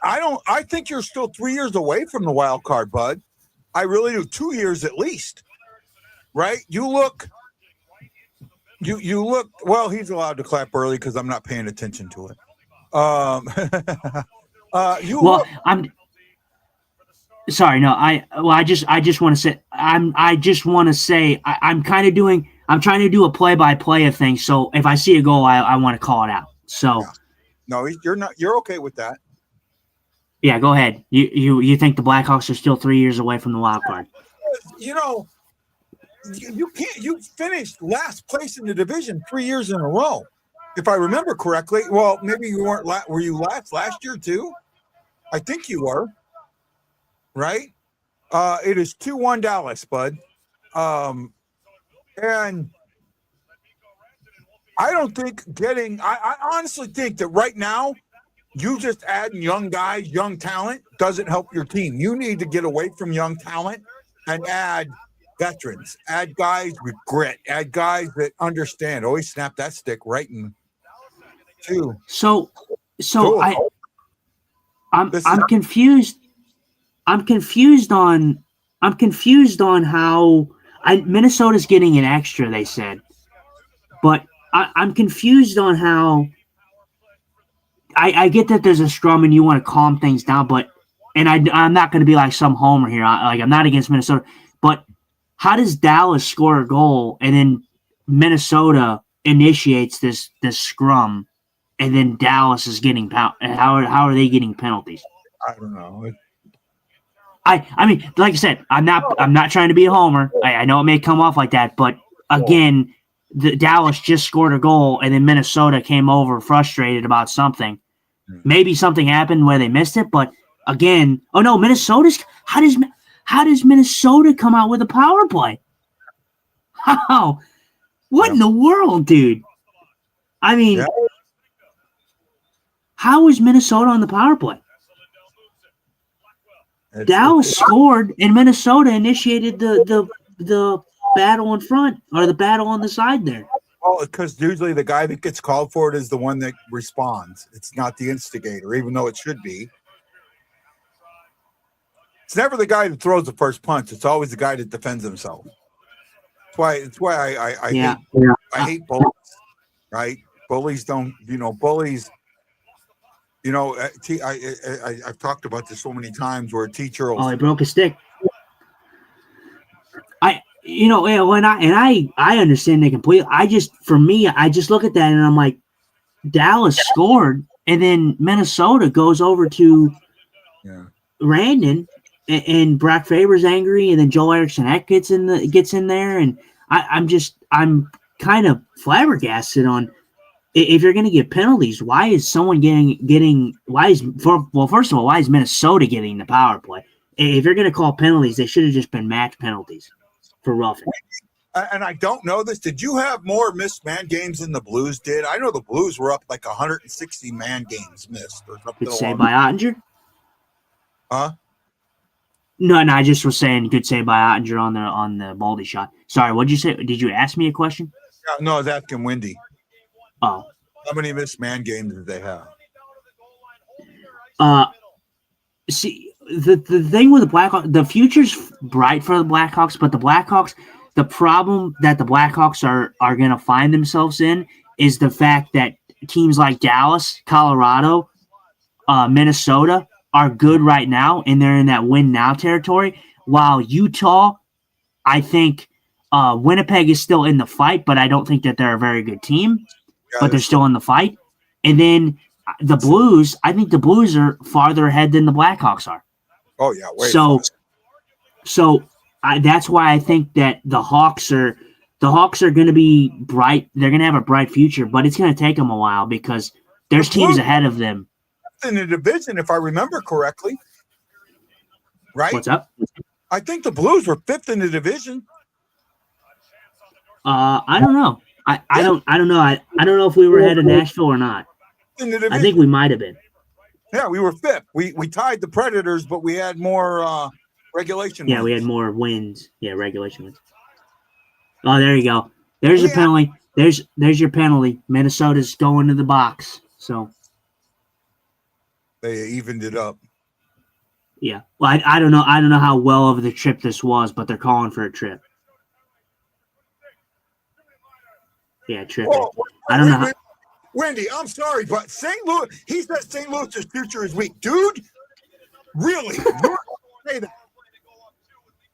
I think you're still 3 years away from the wild card, bud. I really do. 2 years at least, right? You look. Well, he's allowed to clap early because I'm not paying attention to it. I'm sorry. No, I just want to say I'm kind of doing. I'm trying to do a play-by-play of things. So if I see a goal, I want to call it out. So no, you're not. You're okay with that. Yeah, go ahead. You think the Blackhawks are still 3 years away from the wild card? You know, you can't. You finished last place in the division 3 years in a row, if I remember correctly. Well, maybe you weren't. Were you last year too? I think you were. Right. It is 2-1 Dallas, bud. And I don't think I honestly think that right now, you just adding young guys, young talent doesn't help your team. You need to get away from young talent and add veterans, add guys with grit, add guys that understand. Always snap that stick right in two. So I'm confused. I'm confused on how Minnesota's getting an extra, they said. But I'm confused on how I get that there's a scrum and you want to calm things down, but I'm not going to be like some homer here. I'm not against Minnesota, but how does Dallas score a goal and then Minnesota initiates this scrum, and then Dallas is getting how are they getting penalties? I don't know. I mean, like I said, I'm not trying to be a homer. I know it may come off like that, but again, the Dallas just scored a goal, and then Minnesota came over frustrated about something. Maybe something happened where they missed it, but again, oh no, Minnesota's. How does Minnesota come out with a power play? How? What in the world, dude? I mean, how is Minnesota on the power play? Dallas scored, and Minnesota initiated the battle in front, or the battle on the side there. Well, because usually the guy that gets called for it is the one that responds. It's not the instigator, even though it should be. It's never the guy that throws the first punch. It's always the guy that defends himself. It's why I hate bullies, right? Bullies don't, bullies. I've talked about this so many times where a teacher will. Oh, he broke a stick. I understand they completely. I just look at that and I'm like, Dallas scored, and then Minnesota goes over to Randon, and Brock Faber's angry, and then Joel Eriksson Ek gets in there, and I'm kind of flabbergasted on if you're going to get penalties. Why is someone getting? First of all, why is Minnesota getting the power play? If you're going to call penalties, they should have just been match penalties for roughing. And I don't know this. Did you have more missed man games than the Blues did? I know the Blues were up like 160 man games missed. Good save by Ottinger? Huh? No, I just was saying good save by Ottinger on the Baldy shot. Sorry, what'd you say? Did you ask me a question? No, I was asking Wendy. Oh. How many missed man games did they have? See, the thing with the Blackhawks, the future's bright for the Blackhawks, but the Blackhawks, the problem that the Blackhawks are going to find themselves in is the fact that teams like Dallas, Colorado, Minnesota are good right now, and they're in that win now territory, while Utah, I think Winnipeg is still in the fight, but I don't think that they're a very good team, but they're still in the fight. And then the Blues, I think the Blues are farther ahead than the Blackhawks are. Oh, yeah. So that's why I think that the Hawks are going to be bright. They're going to have a bright future, but it's going to take them a while because there's teams ahead of them. In the division, if I remember correctly, right? What's up? I think the Blues were 5th in the division. I don't know. I don't know. I don't know if we were ahead of Nashville or not. I think we might have been. Yeah, we were 5th. We tied the Predators, but we had more regulation wins. Yeah, we had more wins. Yeah, regulation wins. Oh, there you go. There's your penalty. There's your penalty. Minnesota's going to the box. So they evened it up. Yeah. Well, I don't know. I don't know how well of the trip this was, but they're calling for a trip. Yeah, trip. I don't know. Wendy, I'm sorry, but St. Louis, he said St. Louis's future is weak. Dude, really? You're going to say that?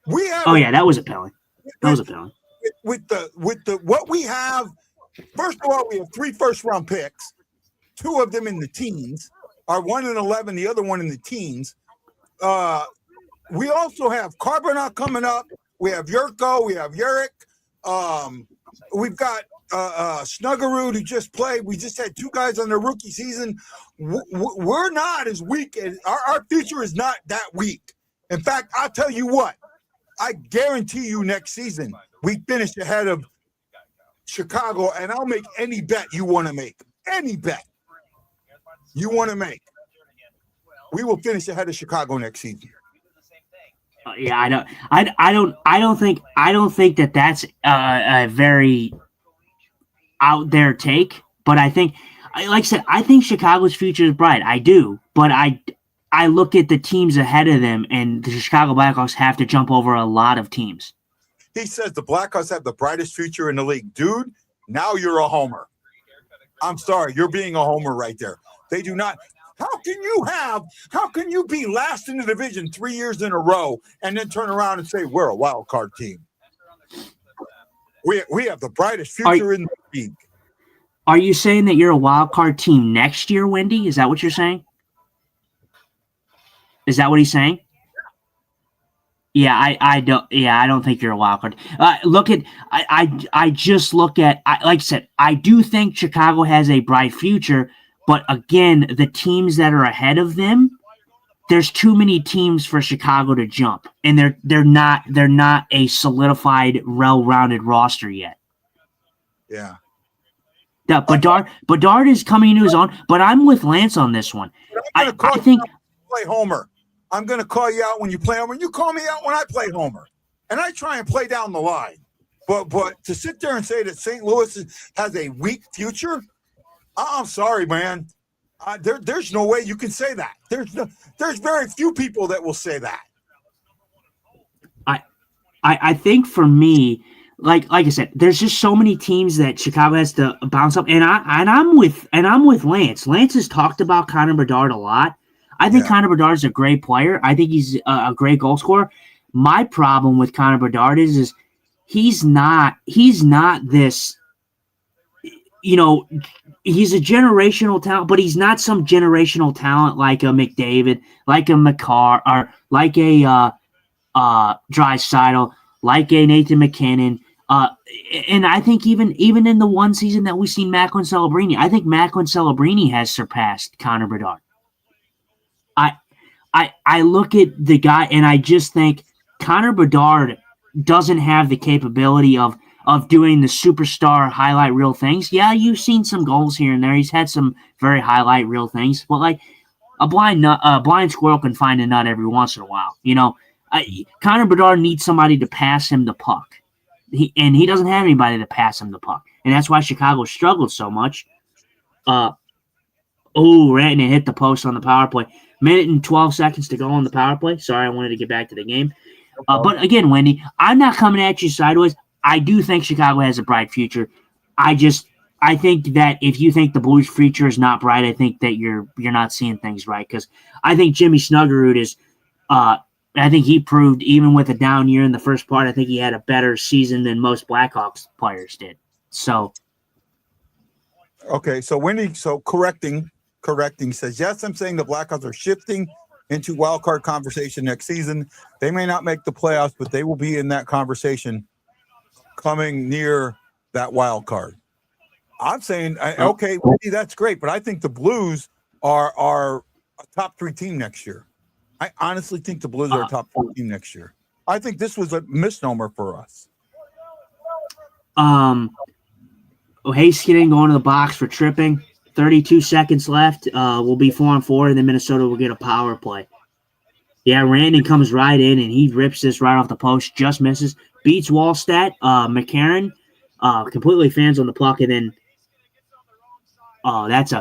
We have. Oh, yeah, that was a penalty. That was a penalty. With the what we have, first of all, we have 3 first-round picks, 2 of them in the teens, one in 11, the other one in the teens. We also have Carbonell coming up. We have Yurko. We have Uric. We've got Snuggerud, who just played. We just had 2 guys on their rookie season. We're not as weak as our future is not that weak. In fact, I'll tell you what. I guarantee you next season we finish ahead of Chicago, and I'll make any bet you want to make. Any bet you want to make. We will finish ahead of Chicago next season. Yeah, I don't think that that's a very out there take, but I think, like I said, I think Chicago's future is bright. I do, but I look at the teams ahead of them, and the Chicago Blackhawks have to jump over a lot of teams. He says the Blackhawks have the brightest future in the league. Dude, now you're a homer. I'm sorry, you're being a homer right there. They do not. How can you be last in the division 3 years in a row and then turn around and say we're a wild card team? We have the brightest future in the league. Are you saying that you're a wild card team next year, Wendy? Is that what you're saying? Is that what he's saying? Yeah, I don't think you're a wild card. I just look at, like I said, I do think Chicago has a bright future, but again, the teams that are ahead of them, there's too many teams for Chicago to jump, and they're not a solidified, well-rounded roster yet. Yeah. Bedard is coming into his own, but I'm with Lance on this one. I think play homer. I'm going to call you out when you play homer. You call me out when I play homer. And I try and play down the line. But to sit there and say that St. Louis has a weak future, I'm sorry, man. There's no way you can say that. There's very few people that will say that. I think for me, like I said, there's just so many teams that Chicago has to bounce up, and I'm with Lance. Lance has talked about Connor Bedard a lot. I think Connor Bedard is a great player. I think he's a great goal scorer. My problem with Connor Bedard is he's not this. he's a generational talent, but he's not some generational talent like a McDavid, like a McCarr, or like a Draisaitl, like a Nathan McKinnon. And I think even in the one season that we've seen Macklin Celebrini, I think Macklin Celebrini has surpassed Connor Bedard. I look at the guy and I just think Connor Bedard doesn't have the capability of doing the superstar highlight reel things. Yeah, you've seen some goals here and there. He's had some very highlight reel things, but like a blind squirrel can find a nut every once in a while. Connor Bedard needs somebody to pass him the puck. He doesn't have anybody to pass him the puck. And that's why Chicago struggled so much. Rantanen hit the post on the power play. Minute and 12 seconds to go on the power play. Sorry, I wanted to get back to the game. But again, Wendy, I'm not coming at you sideways. I do think Chicago has a bright future. I think that if you think the Blues' future is not bright, I think that you're not seeing things right. Because I think Jimmy Snuggerud is I think he proved, even with a down year in the first part, I think he had a better season than most Blackhawks players did. So, okay, so Wendy, correcting says, yes, I'm saying the Blackhawks are shifting into wild card conversation next season. They may not make the playoffs, but they will be in that conversation coming near that wild card. I'm saying, okay, Wendy, that's great, but I think the Blues are a top 3 team next year. I honestly think the Blues are a top 4 team next year. I think this was a misnomer for us. Heiskanen going to the box for tripping. 32 seconds left. We'll be 4-on-4, and then Minnesota will get a power play. Yeah, Rantanen comes right in, and he rips this right off the post, just misses. Beats Wallstat. McCarron completely fans on the puck, and then that's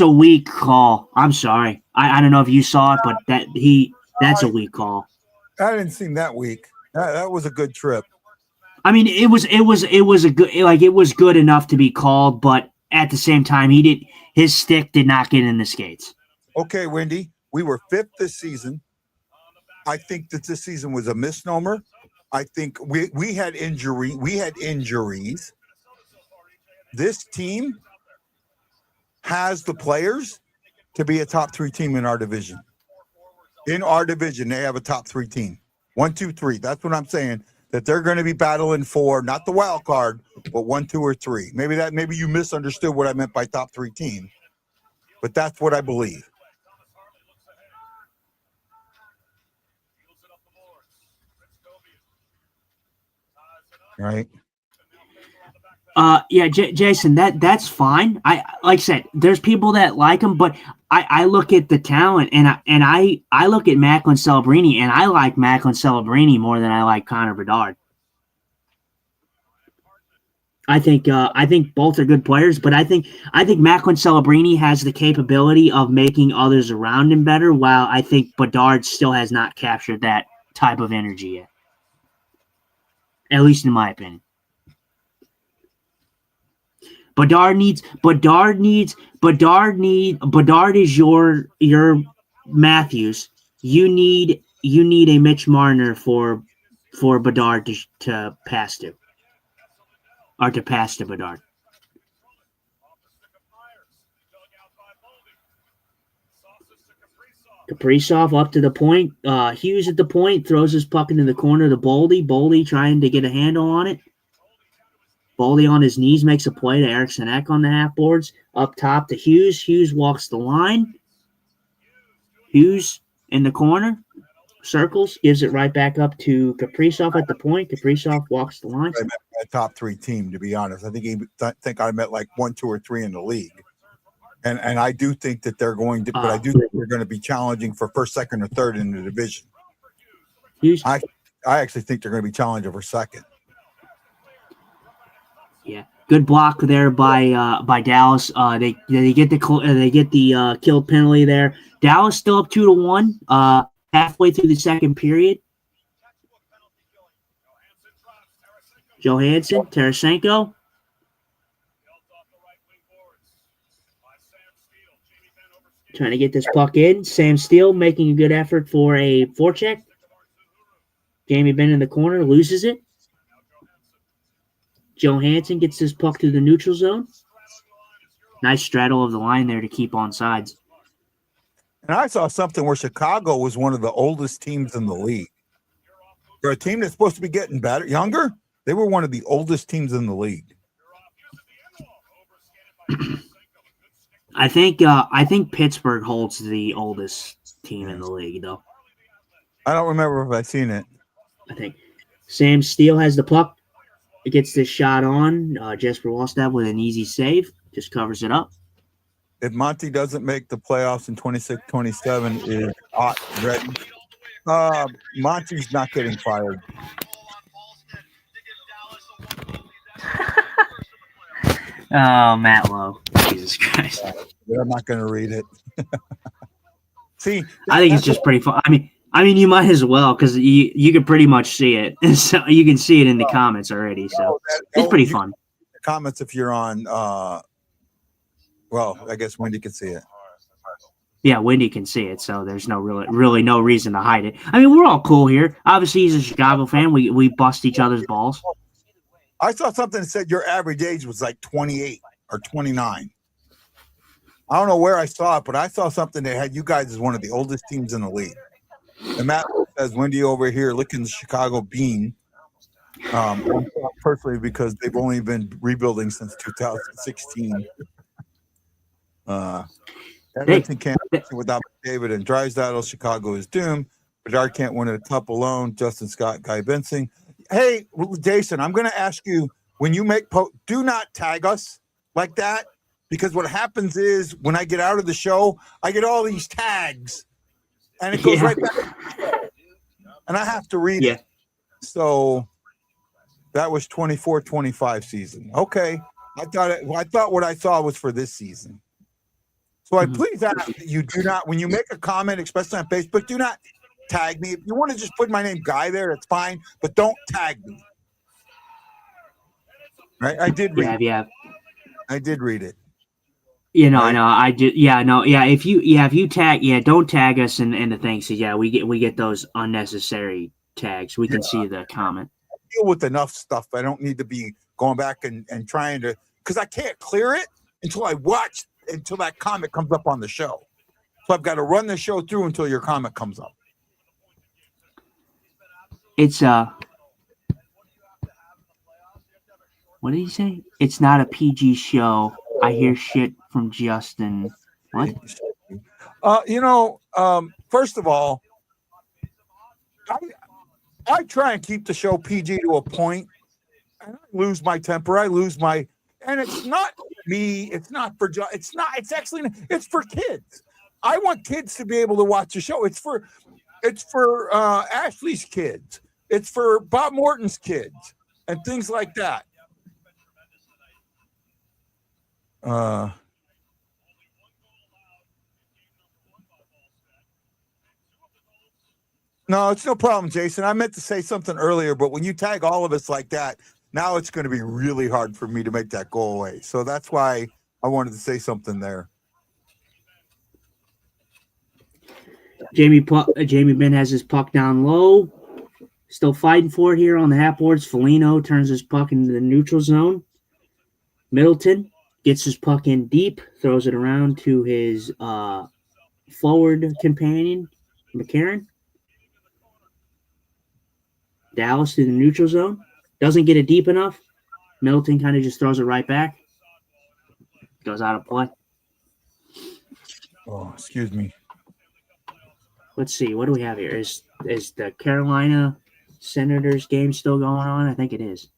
a weak call. I'm sorry. I don't know if you saw it, but that's a weak call. I didn't seem that weak. That was a good trip. I mean, it was a good, like, it was good enough to be called, but at the same time, his stick did not get in the skates. Okay, Wendy, we were 5th this season. I think that this season was a misnomer. I think we had injury. We had injuries. This team has the players to be a top 3 team in our division. In our division, they have a top 3 team. 1, 2, 3. That's what I'm saying. That they're going to be battling for not the wild card, but 1, 2, or 3. Maybe you misunderstood what I meant by top 3 team, but that's what I believe. Right. Yeah, Jason, that's fine. Like I said, there's people that like him, but I look at the talent and I look at Macklin Celebrini, and I like Macklin Celebrini more than I like Connor Bedard. I think both are good players, but I think Macklin Celebrini has the capability of making others around him better, while I think Bedard still has not captured that type of energy yet. At least in my opinion. Bedard is your Matthews. You need a Mitch Marner for Bedard to pass to. Or to pass to Bedard. Kaprizov up to the point. Hughes at the point, throws his puck into the corner to Boldy. Boldy trying to get a handle on it. Boldy on his knees makes a play to Eriksson Ek on the half boards. Up top to Hughes. Hughes walks the line. Hughes in the corner. Circles. Gives it right back up to Kaprizov at the point. Kaprizov walks the line. I meant a top 3 team, to be honest. I think I meant like 1, 2, or 3 in the league. And I do think that they're going to, but I do think they're going to be challenging for 1st, 2nd, or 3rd in the division. Hughes. I actually think they're going to be challenging for 2nd. Yeah, good block there by Dallas. They get the killed penalty there. Dallas still up 2-1. Halfway through the second period. Johansson, Tarasenko. Trying to get this puck in. Sam Steele making a good effort for a forecheck. Jamie Benn in the corner, loses it. Johansson gets this puck to the neutral zone. Nice straddle of the line there to keep on sides. And I saw something where Chicago was one of the oldest teams in the league. For a team that's supposed to be getting better, younger, they were one of the oldest teams in the league. I think Pittsburgh holds the oldest team in the league, though. I don't remember if I've seen it. I think Sam Steele has the puck. It gets this shot on. Jesper Wallstad with an easy save. Just covers it up. If Monty doesn't make the playoffs in 26-27, is ready. Monty's not getting fired. Oh, Matt Lowe. Jesus Christ. I'm not going to read it. See, I think it's just pretty fun. I mean, you might as well because you can pretty much see it. So you can see it in the comments already. So it's pretty fun. Comments if you're on. Well, I guess Wendy can see it. Yeah, Wendy can see it, so there's no really no reason to hide it. I mean, we're all cool here. Obviously, he's a Chicago fan. We bust each other's balls. I saw something that said your average age was like 28 or 29. I don't know where I saw it, but I saw something that had you guys as one of the oldest teams in the league. And Matt says Wendy over here licking the Chicago bean. Personally, because they've only been rebuilding since 2016. Edmonton can't without David and Drysdale. Chicago is doomed. Bedard can't win at a cup alone. Justin Scott, Guy Benson. Hey, Jason, I'm going to ask you, when you make do not tag us like that, because what happens is when I get out of the show, I get all these tags, and it goes right back, and I have to read it. So that was 24-25 season. Okay, I thought what I saw was for this season. So I please ask that you do not, when you make a comment, especially on Facebook, do not tag me. If you want to just put my name Guy there, it's fine, but don't tag me. Right? I did read it. I did read it. You know, right? I know. I did. Yeah, no. Yeah, if you tag, don't tag us in the thing. So yeah, we get those unnecessary tags. We can see the comment. I deal with enough stuff. I don't need to be going back and trying to, because I can't clear it until that comment comes up on the show. So I've got to run the show through until your comment comes up. It's what did he say? It's not a PG show. I hear shit from Justin. What? First of all, I try and keep the show PG to a point, and I lose my temper. And it's not me. It's not for. It's actually. It's for kids. I want kids to be able to watch the show. It's for Ashley's kids. It's for Bob Morton's kids and things like that. No, it's no problem, Jason. I meant to say something earlier, but when you tag all of us like that, now it's going to be really hard for me to make that go away. So that's why I wanted to say something there. Jamie Ben has his puck down low. Still fighting for it here on the half boards. Foligno turns his puck into the neutral zone. Middleton gets his puck in deep, throws it around to his forward companion, McCarron. Dallas to the neutral zone. Doesn't get it deep enough. Middleton kind of just throws it right back. Goes out of play. Oh, excuse me. Let's see. What do we have here? Is the Carolina Senators game still going on? I think it is.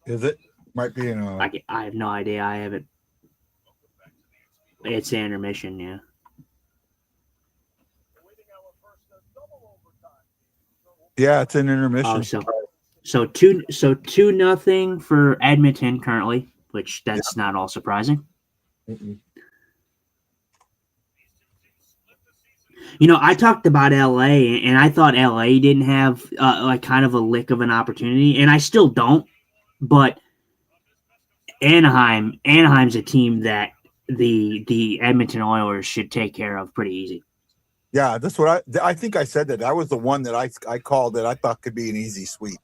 Is it? Might be in a... I have no idea. I haven't. It's the intermission, yeah. Yeah, it's an intermission. So 2-0 for Edmonton currently, which that's not all surprising. Mm-mm. You know, I talked about LA, and I thought LA didn't have like kind of a lick of an opportunity, and I still don't. But Anaheim's a team that the Edmonton Oilers should take care of pretty easy. Yeah, that's what I think. I said that was the one that I called that I thought could be an easy sweep.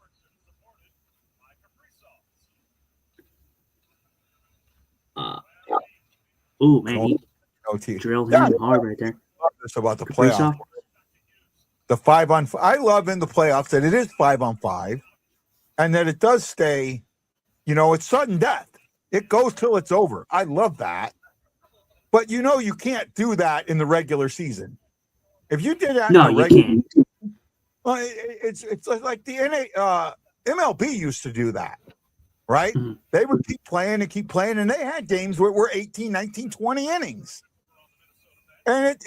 Ooh, man, he OT. drilled Yeah, him hard right there. I love this about the Kaprizov? playoffs. The 5-on-5. I love in the playoffs that it is 5-on-5, and that it does stay. It's sudden death. It goes till it's over. I love that. But you can't do that in the regular season. If you did that No, in the you regular can't. well, it's like the MLB used to do that, right? Mhm. They would keep playing, and they had games where it were 18, 19, 20 innings. And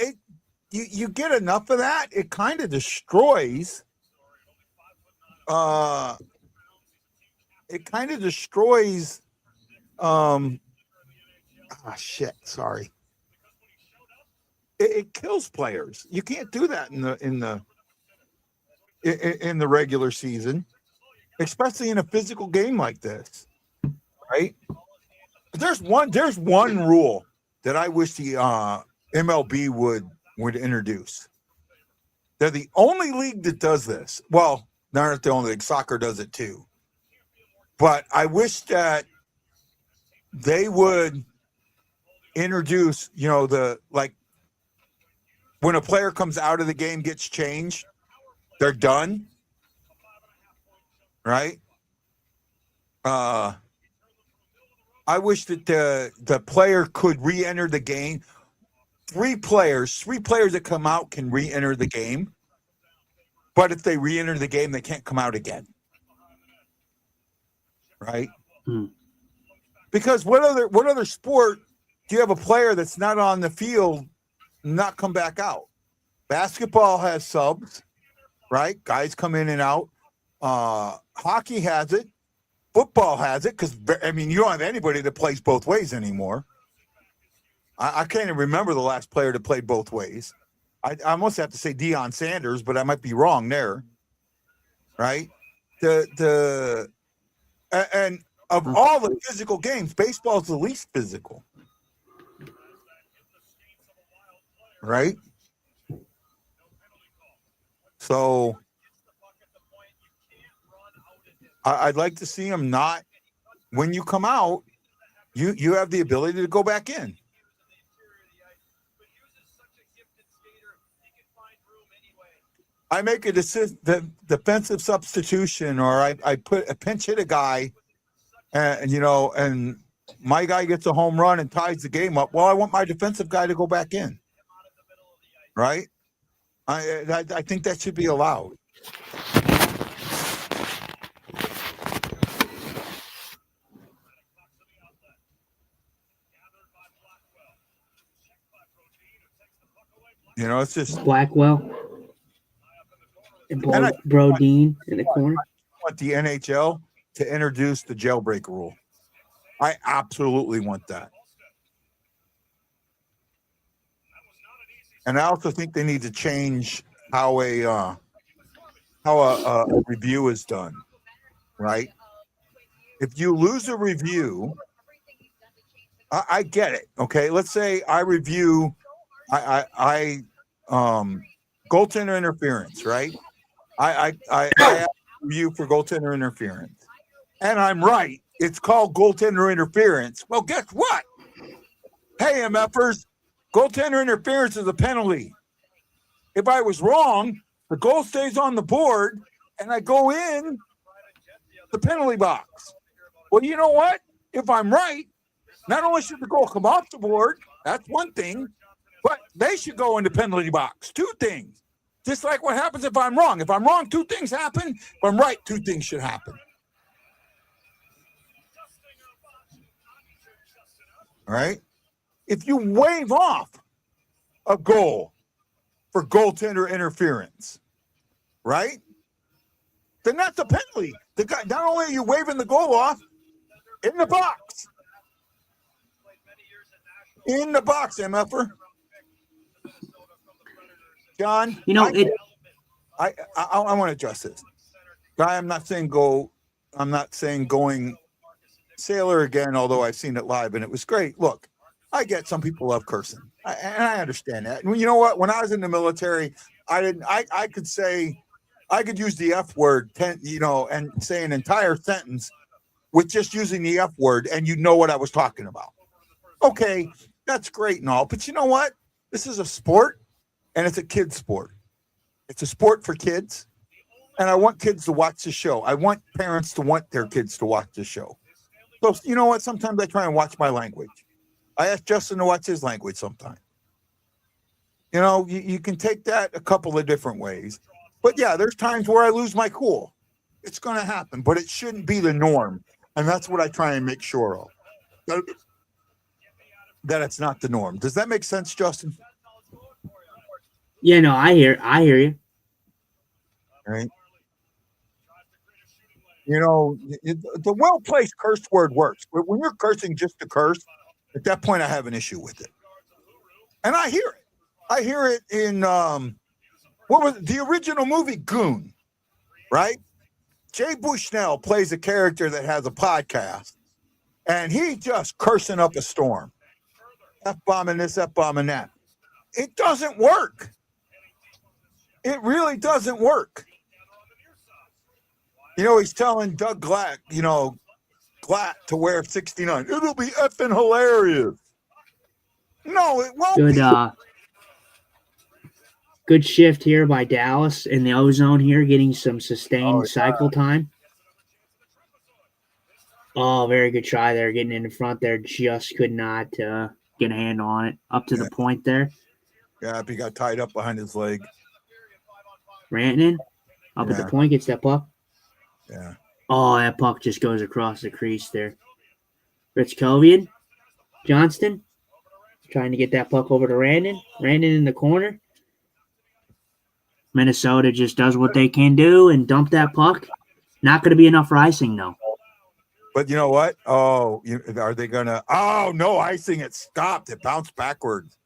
you get enough of that, it kind of destroys sorry. It kills players. You can't do that in the regular season, especially in a physical game like this, right? There's one rule that I wish the MLB would introduce. They're the only league that does this. Well, they're not the only league. Soccer does it too. But I wish that they would introduce, when a player comes out of the game, gets changed, they're done, right? I wish that the player could re-enter the game. Three players that come out can re-enter the game. But if they re-enter the game, they can't come out again. Right? Hmm. Because what other sport do you have a player that's not on the field not come back out? Basketball has subs, right? Guys come in and out. Hockey has it. Football has it because, you don't have anybody that plays both ways anymore. I can't even remember the last player that played both ways. I almost have to say Deion Sanders, but I might be wrong there, right? And of all the physical games, baseball is the least physical, right? So I'd like to see them not. When you come out, you have the ability to go back in. I make a defensive substitution, or I put a pinch hit a guy, and my guy gets a home run and ties the game up. Well, I want my defensive guy to go back in, right? I think that should be allowed. It's just Blackwell and Brodeen in the corner. I want the NHL to introduce the jailbreak rule. I absolutely want that. And I also think they need to change how a review is done, right? If you lose a review, I get it. Okay, let's say I review, goaltender interference, right? I have a review for goaltender interference, and I'm right. It's called goaltender interference. Well, guess what? Hey, MFers, goaltender interference is a penalty. If I was wrong, the goal stays on the board, and I go in the penalty box. Well, you know what? If I'm right, not only should the goal come off the board, that's one thing, but they should go in the penalty box. Two things. Just like what happens if I'm wrong. If I'm wrong, two things happen. If I'm right, two things should happen. All right? If you wave off a goal for goaltender interference, right? Then that's a penalty. The guy, not only are you waving the goal off, in the box. In the box, MFer. John, I want to address this. Guy, I'm not saying going Sailor again, although I've seen it live and it was great. Look, I get some people love cursing, and I understand that. And you know what? When I was in the military, I could use the F word, and say an entire sentence with just using the F word, and you know what I was talking about. Okay, That's great and all, but you know what? This is a sport, and it's a kid's sport. It's a sport for kids, and I want kids to watch the show. I want parents to want their kids to watch the show. So you know what? Sometimes I try and watch my language. I ask Justin to watch his language sometimes. You know, you can take that a couple of different ways. But yeah, there's times where I lose my cool. It's going to happen, but it shouldn't be the norm. And that's what I try and make sure of. That it's not the norm. Does that make sense, Justin? Yeah, no, I hear you. Right. You know, the well-placed curse word works. But when you're cursing just to curse, at that point I have an issue with it. And I hear it. I hear it in what was the original movie Goon, right? Jay Bushnell plays a character that has a podcast, and he just cursing up a storm. F-bombing this, F-bombing that. It doesn't work. It really doesn't work. You know, he's telling Doug Glatt, Glatt to wear 69. It'll be effing hilarious. No, it won't be. Good shift here by Dallas in the ozone here, getting some sustained cycle time. Oh, very good try there, getting in the front there. Just could not get a handle on it. Up to the point there. Yeah, he got tied up behind his leg. Rantanen, up at the point, gets that puck. Yeah. Oh, that puck just goes across the crease there. Rich Kovian, Johnston, trying to get that puck over to Rantanen. Rantanen in the corner. Minnesota just does what they can do and dump that puck. Not going to be enough for icing, though. But you know what? Oh, are they going to? Oh, no icing. It stopped. It bounced backwards.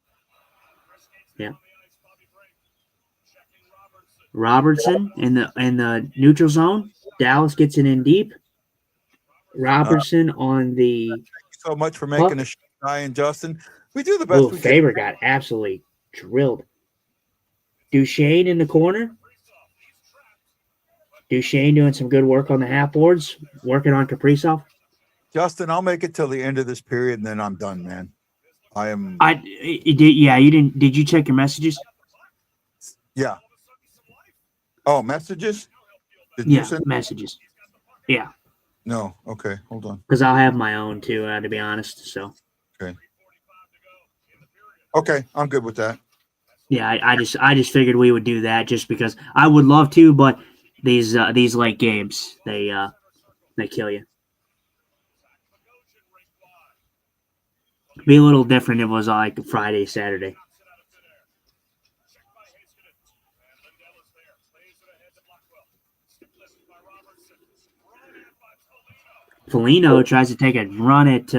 Yeah. Robertson in the neutral zone. Dallas gets it in deep. Robertson on the. Thank you so much for making a shot, Guy and Justin. We do the best we can. Faber got absolutely drilled. Duchesne in the corner. Duchesne doing some good work on the half boards, working on Kaprizov. Justin, I'll make it till the end of this period, and then I'm done, man. You didn't. Did you check your messages? Yeah. Oh, messages? Messages. Yeah. No. Okay. Hold on. Because I'll have my own too, to be honest. So. Okay. I'm good with that. Yeah, I just figured we would do that just because I would love to, but these late games they kill you. Be a little different if it was like Friday, Saturday. Foligno tries to take a run at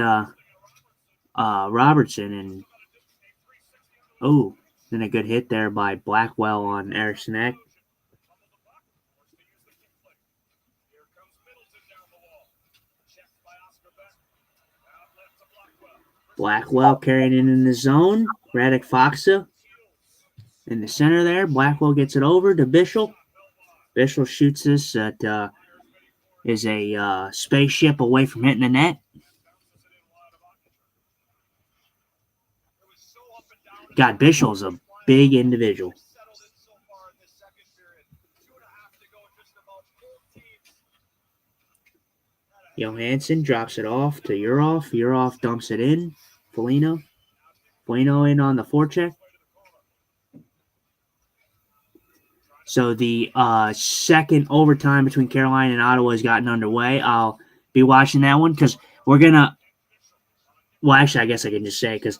Robertson, and then a good hit there by Blackwell on Eriksson. Blackwell carrying it in the zone. Radek Faksa in the center there. Blackwell gets it over to Bischel. Bischel shoots this at is a spaceship away from hitting the net. God, Bischel's a big individual. Johansson drops it off to Urov. Urov dumps it in. Foligno in on the forecheck. So the second overtime between Carolina and Ottawa has gotten underway. I'll be watching that one because we're gonna. Well, actually, I guess I can just say because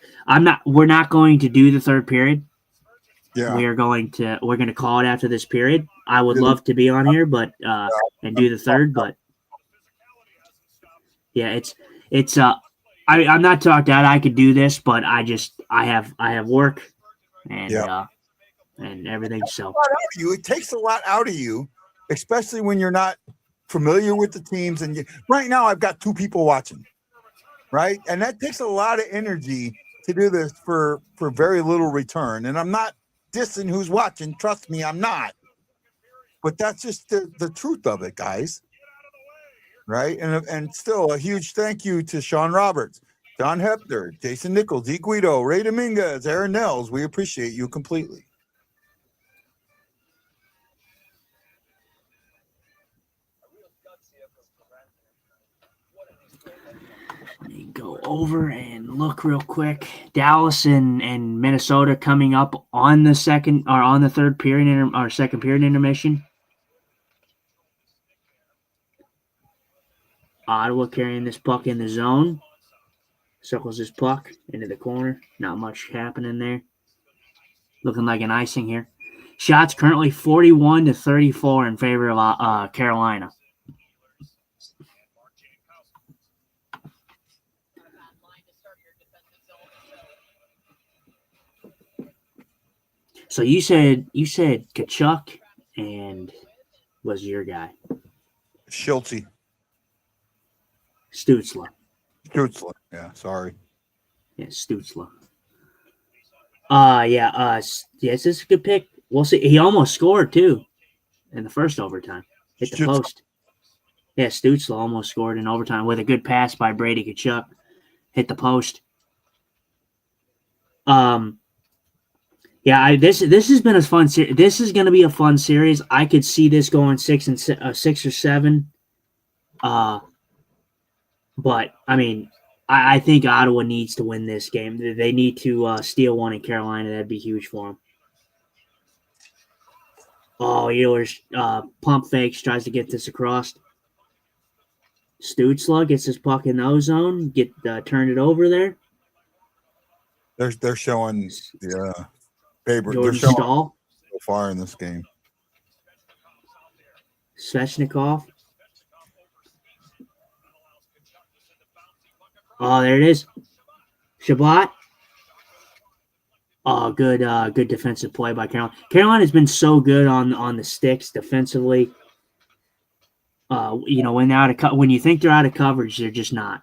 we're not going to do the third period. Yeah, we're going to call it after this period. I would love to be on here, but and do the third, but yeah, it's I'm not talked out. I could do this, but I have work and everything. So it takes a lot out of you, especially when you're not familiar with the teams. And right now, I've got 2 people watching, right, and that takes a lot of energy to do this for very little return. And I'm not dissing who's watching. Trust me, I'm not. But that's just the truth of it, guys. Right, and still a huge thank you to Sean Roberts. John Hepner, Jason Nichols, E. Guido, Ray Dominguez, Aaron Nels. We appreciate you completely. Let me go over and look real quick. Dallas and Minnesota coming up on the third period or second period intermission. Ottawa carrying this puck in the zone. Circles this puck into the corner. Not much happening there. Looking like an icing here. Shots currently 41-34 in favor of Carolina. So you said Kachuk and was your guy. Schulte. Stutzla. Yeah, sorry. Yeah, Stutzla. Yes, this is a good pick. We'll see. He almost scored too in the first overtime. Hit the post. Yeah, Stutzla almost scored in overtime with a good pass by Brady Kachuk. Hit the post. Yeah, this has been a fun series. This is going to be a fun series. I could see this going 6 or 7. But I mean, I think Ottawa needs to win this game. They need to steal one in Carolina. That'd be huge for them. Oh, Ehlers pump fakes, tries to get this across. Stutzla gets his puck in the O-zone. Turn it over there. They're showing Faber. Jordan They're showing Stahl. so far in this game. Svechnikov. Oh, there it is. Shabbat. Oh, good defensive play by Carolina. Carolina's been so good on the sticks defensively. When they're out of when you think they're out of coverage, they're just not.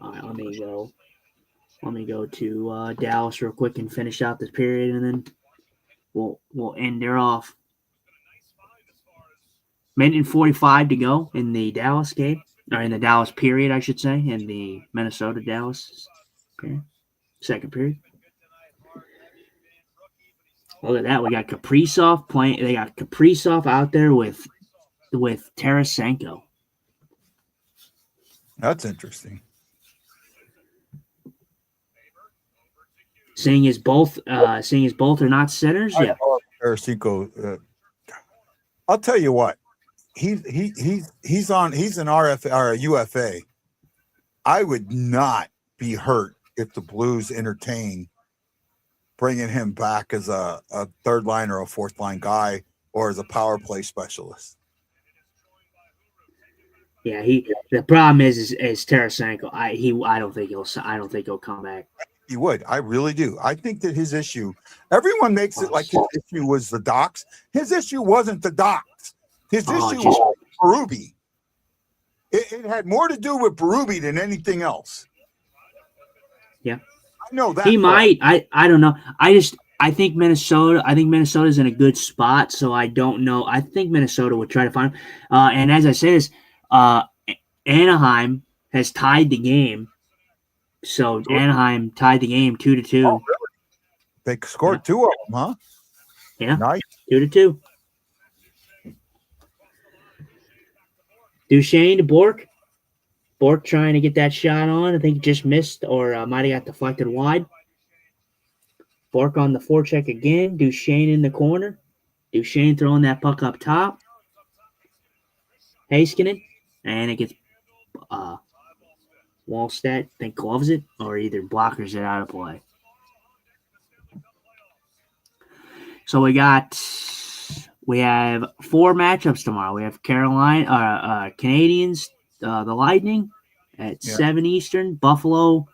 All right, let me go to Dallas real quick and finish out this period, and then we'll end there off. Minute and 45 to go in the Dallas game, or in the Dallas period, I should say, in the Minnesota-Dallas period, second period. Look at that. We got Kaprizov playing. They got Kaprizov out there with Tarasenko. That's interesting. Seeing as both are not centers, yeah. Tarasenko. I'll tell you what. He's an RFA or a UFA. I would not be hurt if the Blues entertain bringing him back as a third line or a fourth line guy or as a power play specialist. Yeah, the problem is Tarasenko. I don't think he'll come back. He would. I really do. I think that his issue, everyone makes it like his issue was the Docs. His issue wasn't the Docs. His issue was Berube. It had more to do with Berube than anything else. Yeah. I know that. He might. I don't know. I think Minnesota's in a good spot, so I don't know. I think Minnesota would try to find him. And as I say this, Anaheim has tied the game. So Anaheim tied the game 2-2. Oh, really? They scored 2 of them, huh? Yeah. Nice. 2-2. Duchesne to Bork. Bork trying to get that shot on. I think he just missed or might have got deflected wide. Bork on the forecheck again. Duchesne in the corner. Duchesne throwing that puck up top. Heiskanen. And it gets Wallstedt, I think, gloves it or either blockers it out of play. So we have 4 matchups tomorrow. We have Canadians, the Lightning at 7 Eastern, Buffalo,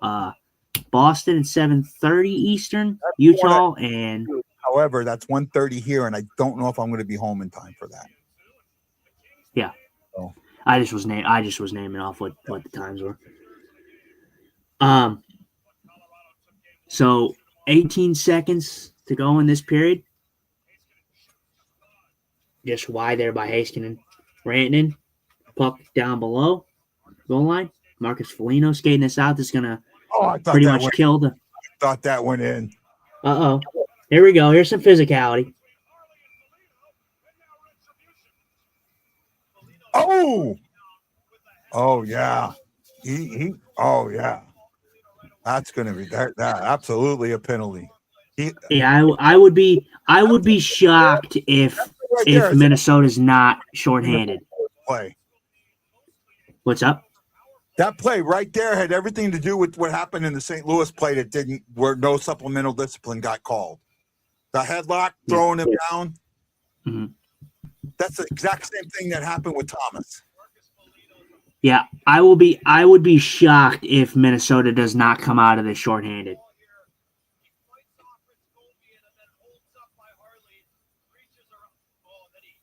Boston at 7:30 Eastern, Utah, and however, that's 1:30 here, and I don't know if I'm going to be home in time for that. Yeah. So. I just was naming off what the times were. So 18 seconds to go in this period. Just wide there by Heiskanen. Rantanen, puck down below. goal line. Marcus Foligno skating this out. That's going to I thought pretty that much went, kill the. thought that went in. Uh-oh. Here we go. Here's some physicality. Oh yeah. Oh yeah. That's going to be that absolutely a penalty. I would be shocked if Minnesota's not shorthanded. Play. What's up? That play right there had everything to do with what happened in the St. Louis play that where no supplemental discipline got called. The headlock, throwing him down. Mm-hmm. That's the exact same thing that happened with Thomas. Yeah, I would be shocked if Minnesota does not come out of this shorthanded.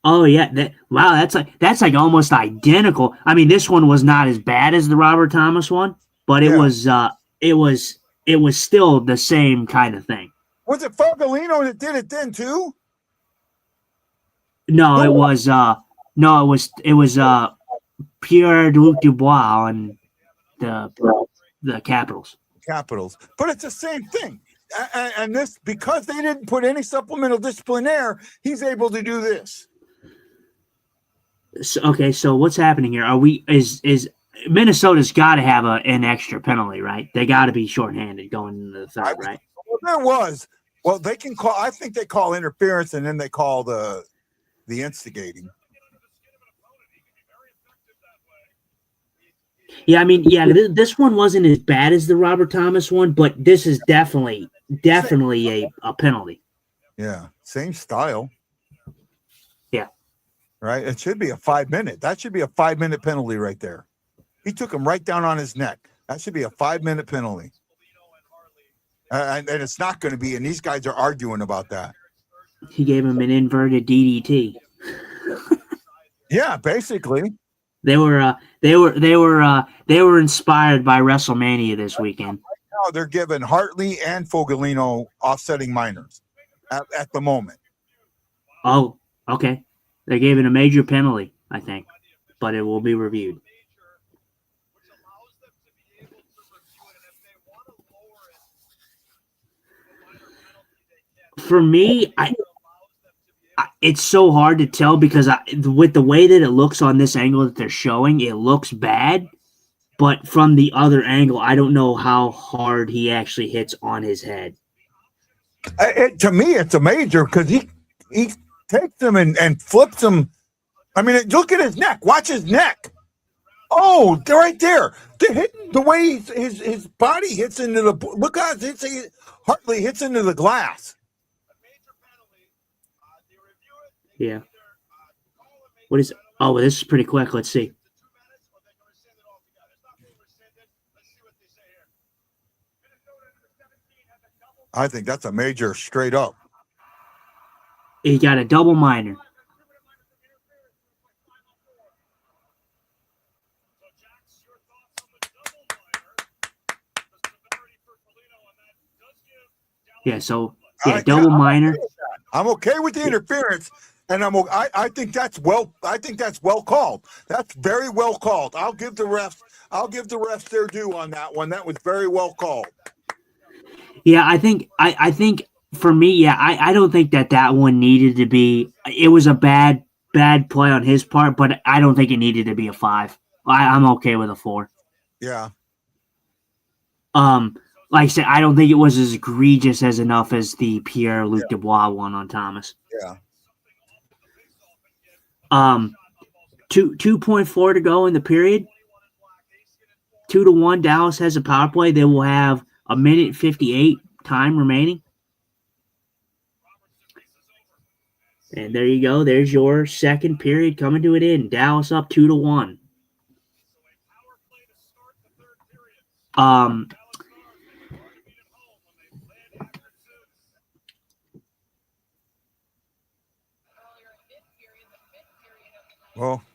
Oh yeah, that's like almost identical. I mean, this one was not as bad as the Robert Thomas one, but it was still the same kind of thing. Was it Foligno that did it then too? No, it was Pierre-Luc Dubois on the Capitals. But it's the same thing. And this, because they didn't put any supplemental discipline there, he's able to do this. So what's happening here? Is Minnesota's got to have an extra penalty, right? They got to be shorthanded going into the third, right? Well, there was. Well, they can call. I think they call interference, and then they call the instigating. Yeah, I mean, this one wasn't as bad as the Robert Thomas one, but this is definitely a penalty. Yeah, same style. Yeah. Right? It should be a 5-minute. That should be a 5-minute penalty right there. He took him right down on his neck. That should be a 5-minute penalty. And it's not going to be, and these guys are arguing about that. He gave him an inverted DDT. Yeah, basically. They were inspired by WrestleMania this weekend. Right now they're giving Hartley and Foligno offsetting minors at the moment. Oh, okay. They gave it a major penalty, I think, but it will be reviewed. For me, it's so hard to tell because with the way that it looks on this angle that they're showing, it looks bad. But from the other angle, I don't know how hard he actually hits on his head. To me, it's a major because he takes him and flips him. I mean, look at his neck. Watch his neck. Oh, they're right there. They're hitting the way his body hits into the. Look how Hartley hits into the glass. Yeah. What is? Oh, this is pretty quick. Let's see. I think that's a major straight up. He got a double minor. Yeah, so double minor. I'm okay with the interference, and I think that's well called. That's very well called. I'll give the refs their due on that one. That was very well called. Yeah, I think for me, I don't think that one needed to be. It was a bad play on his part, but I don't think it needed to be a 5. I'm okay with a 4. Yeah. Like I said, I don't think it was as egregious as enough as the Pierre-Luc Dubois one on Thomas. Yeah. 2.4 to go in the period. 2-1. Dallas has a power play. They will have 1:58 time remaining. And there you go. There's your second period coming to an end. Dallas up 2-1.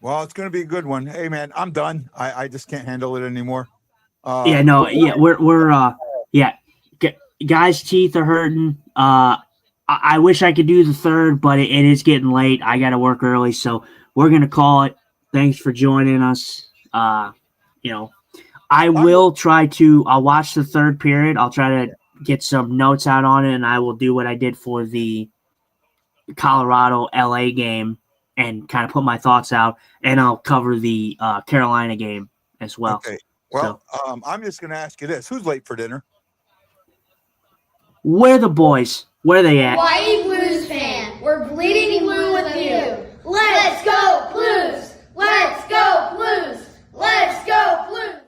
Well, it's going to be a good one. Hey, man, I'm done. I just can't handle it anymore. Guys' teeth are hurting. I wish I could do the third, but it is getting late. I got to work early, so we're going to call it. Thanks for joining us. I will try to. I'll watch the third period. I'll try to get some notes out on it, and I will do what I did for the Colorado LA game and kind of put my thoughts out, and I'll cover the Carolina game as well. Okay. Well, I'm just going to ask you this: who's late for dinner? Where the boys? Where they at? Hawaii Blues fan, we're bleeding blue with you. Let's go Blues! Let's go Blues! Let's go Blues!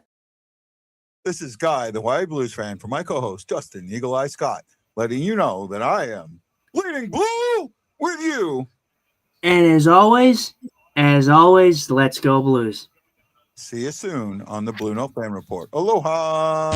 This is Guy, the Hawaii Blues fan, for my co-host Justin Eagle Eye Scott, letting you know that I am bleeding blue with you. And as always, let's go Blues. See you soon on the Blue Note Fan Report. Aloha.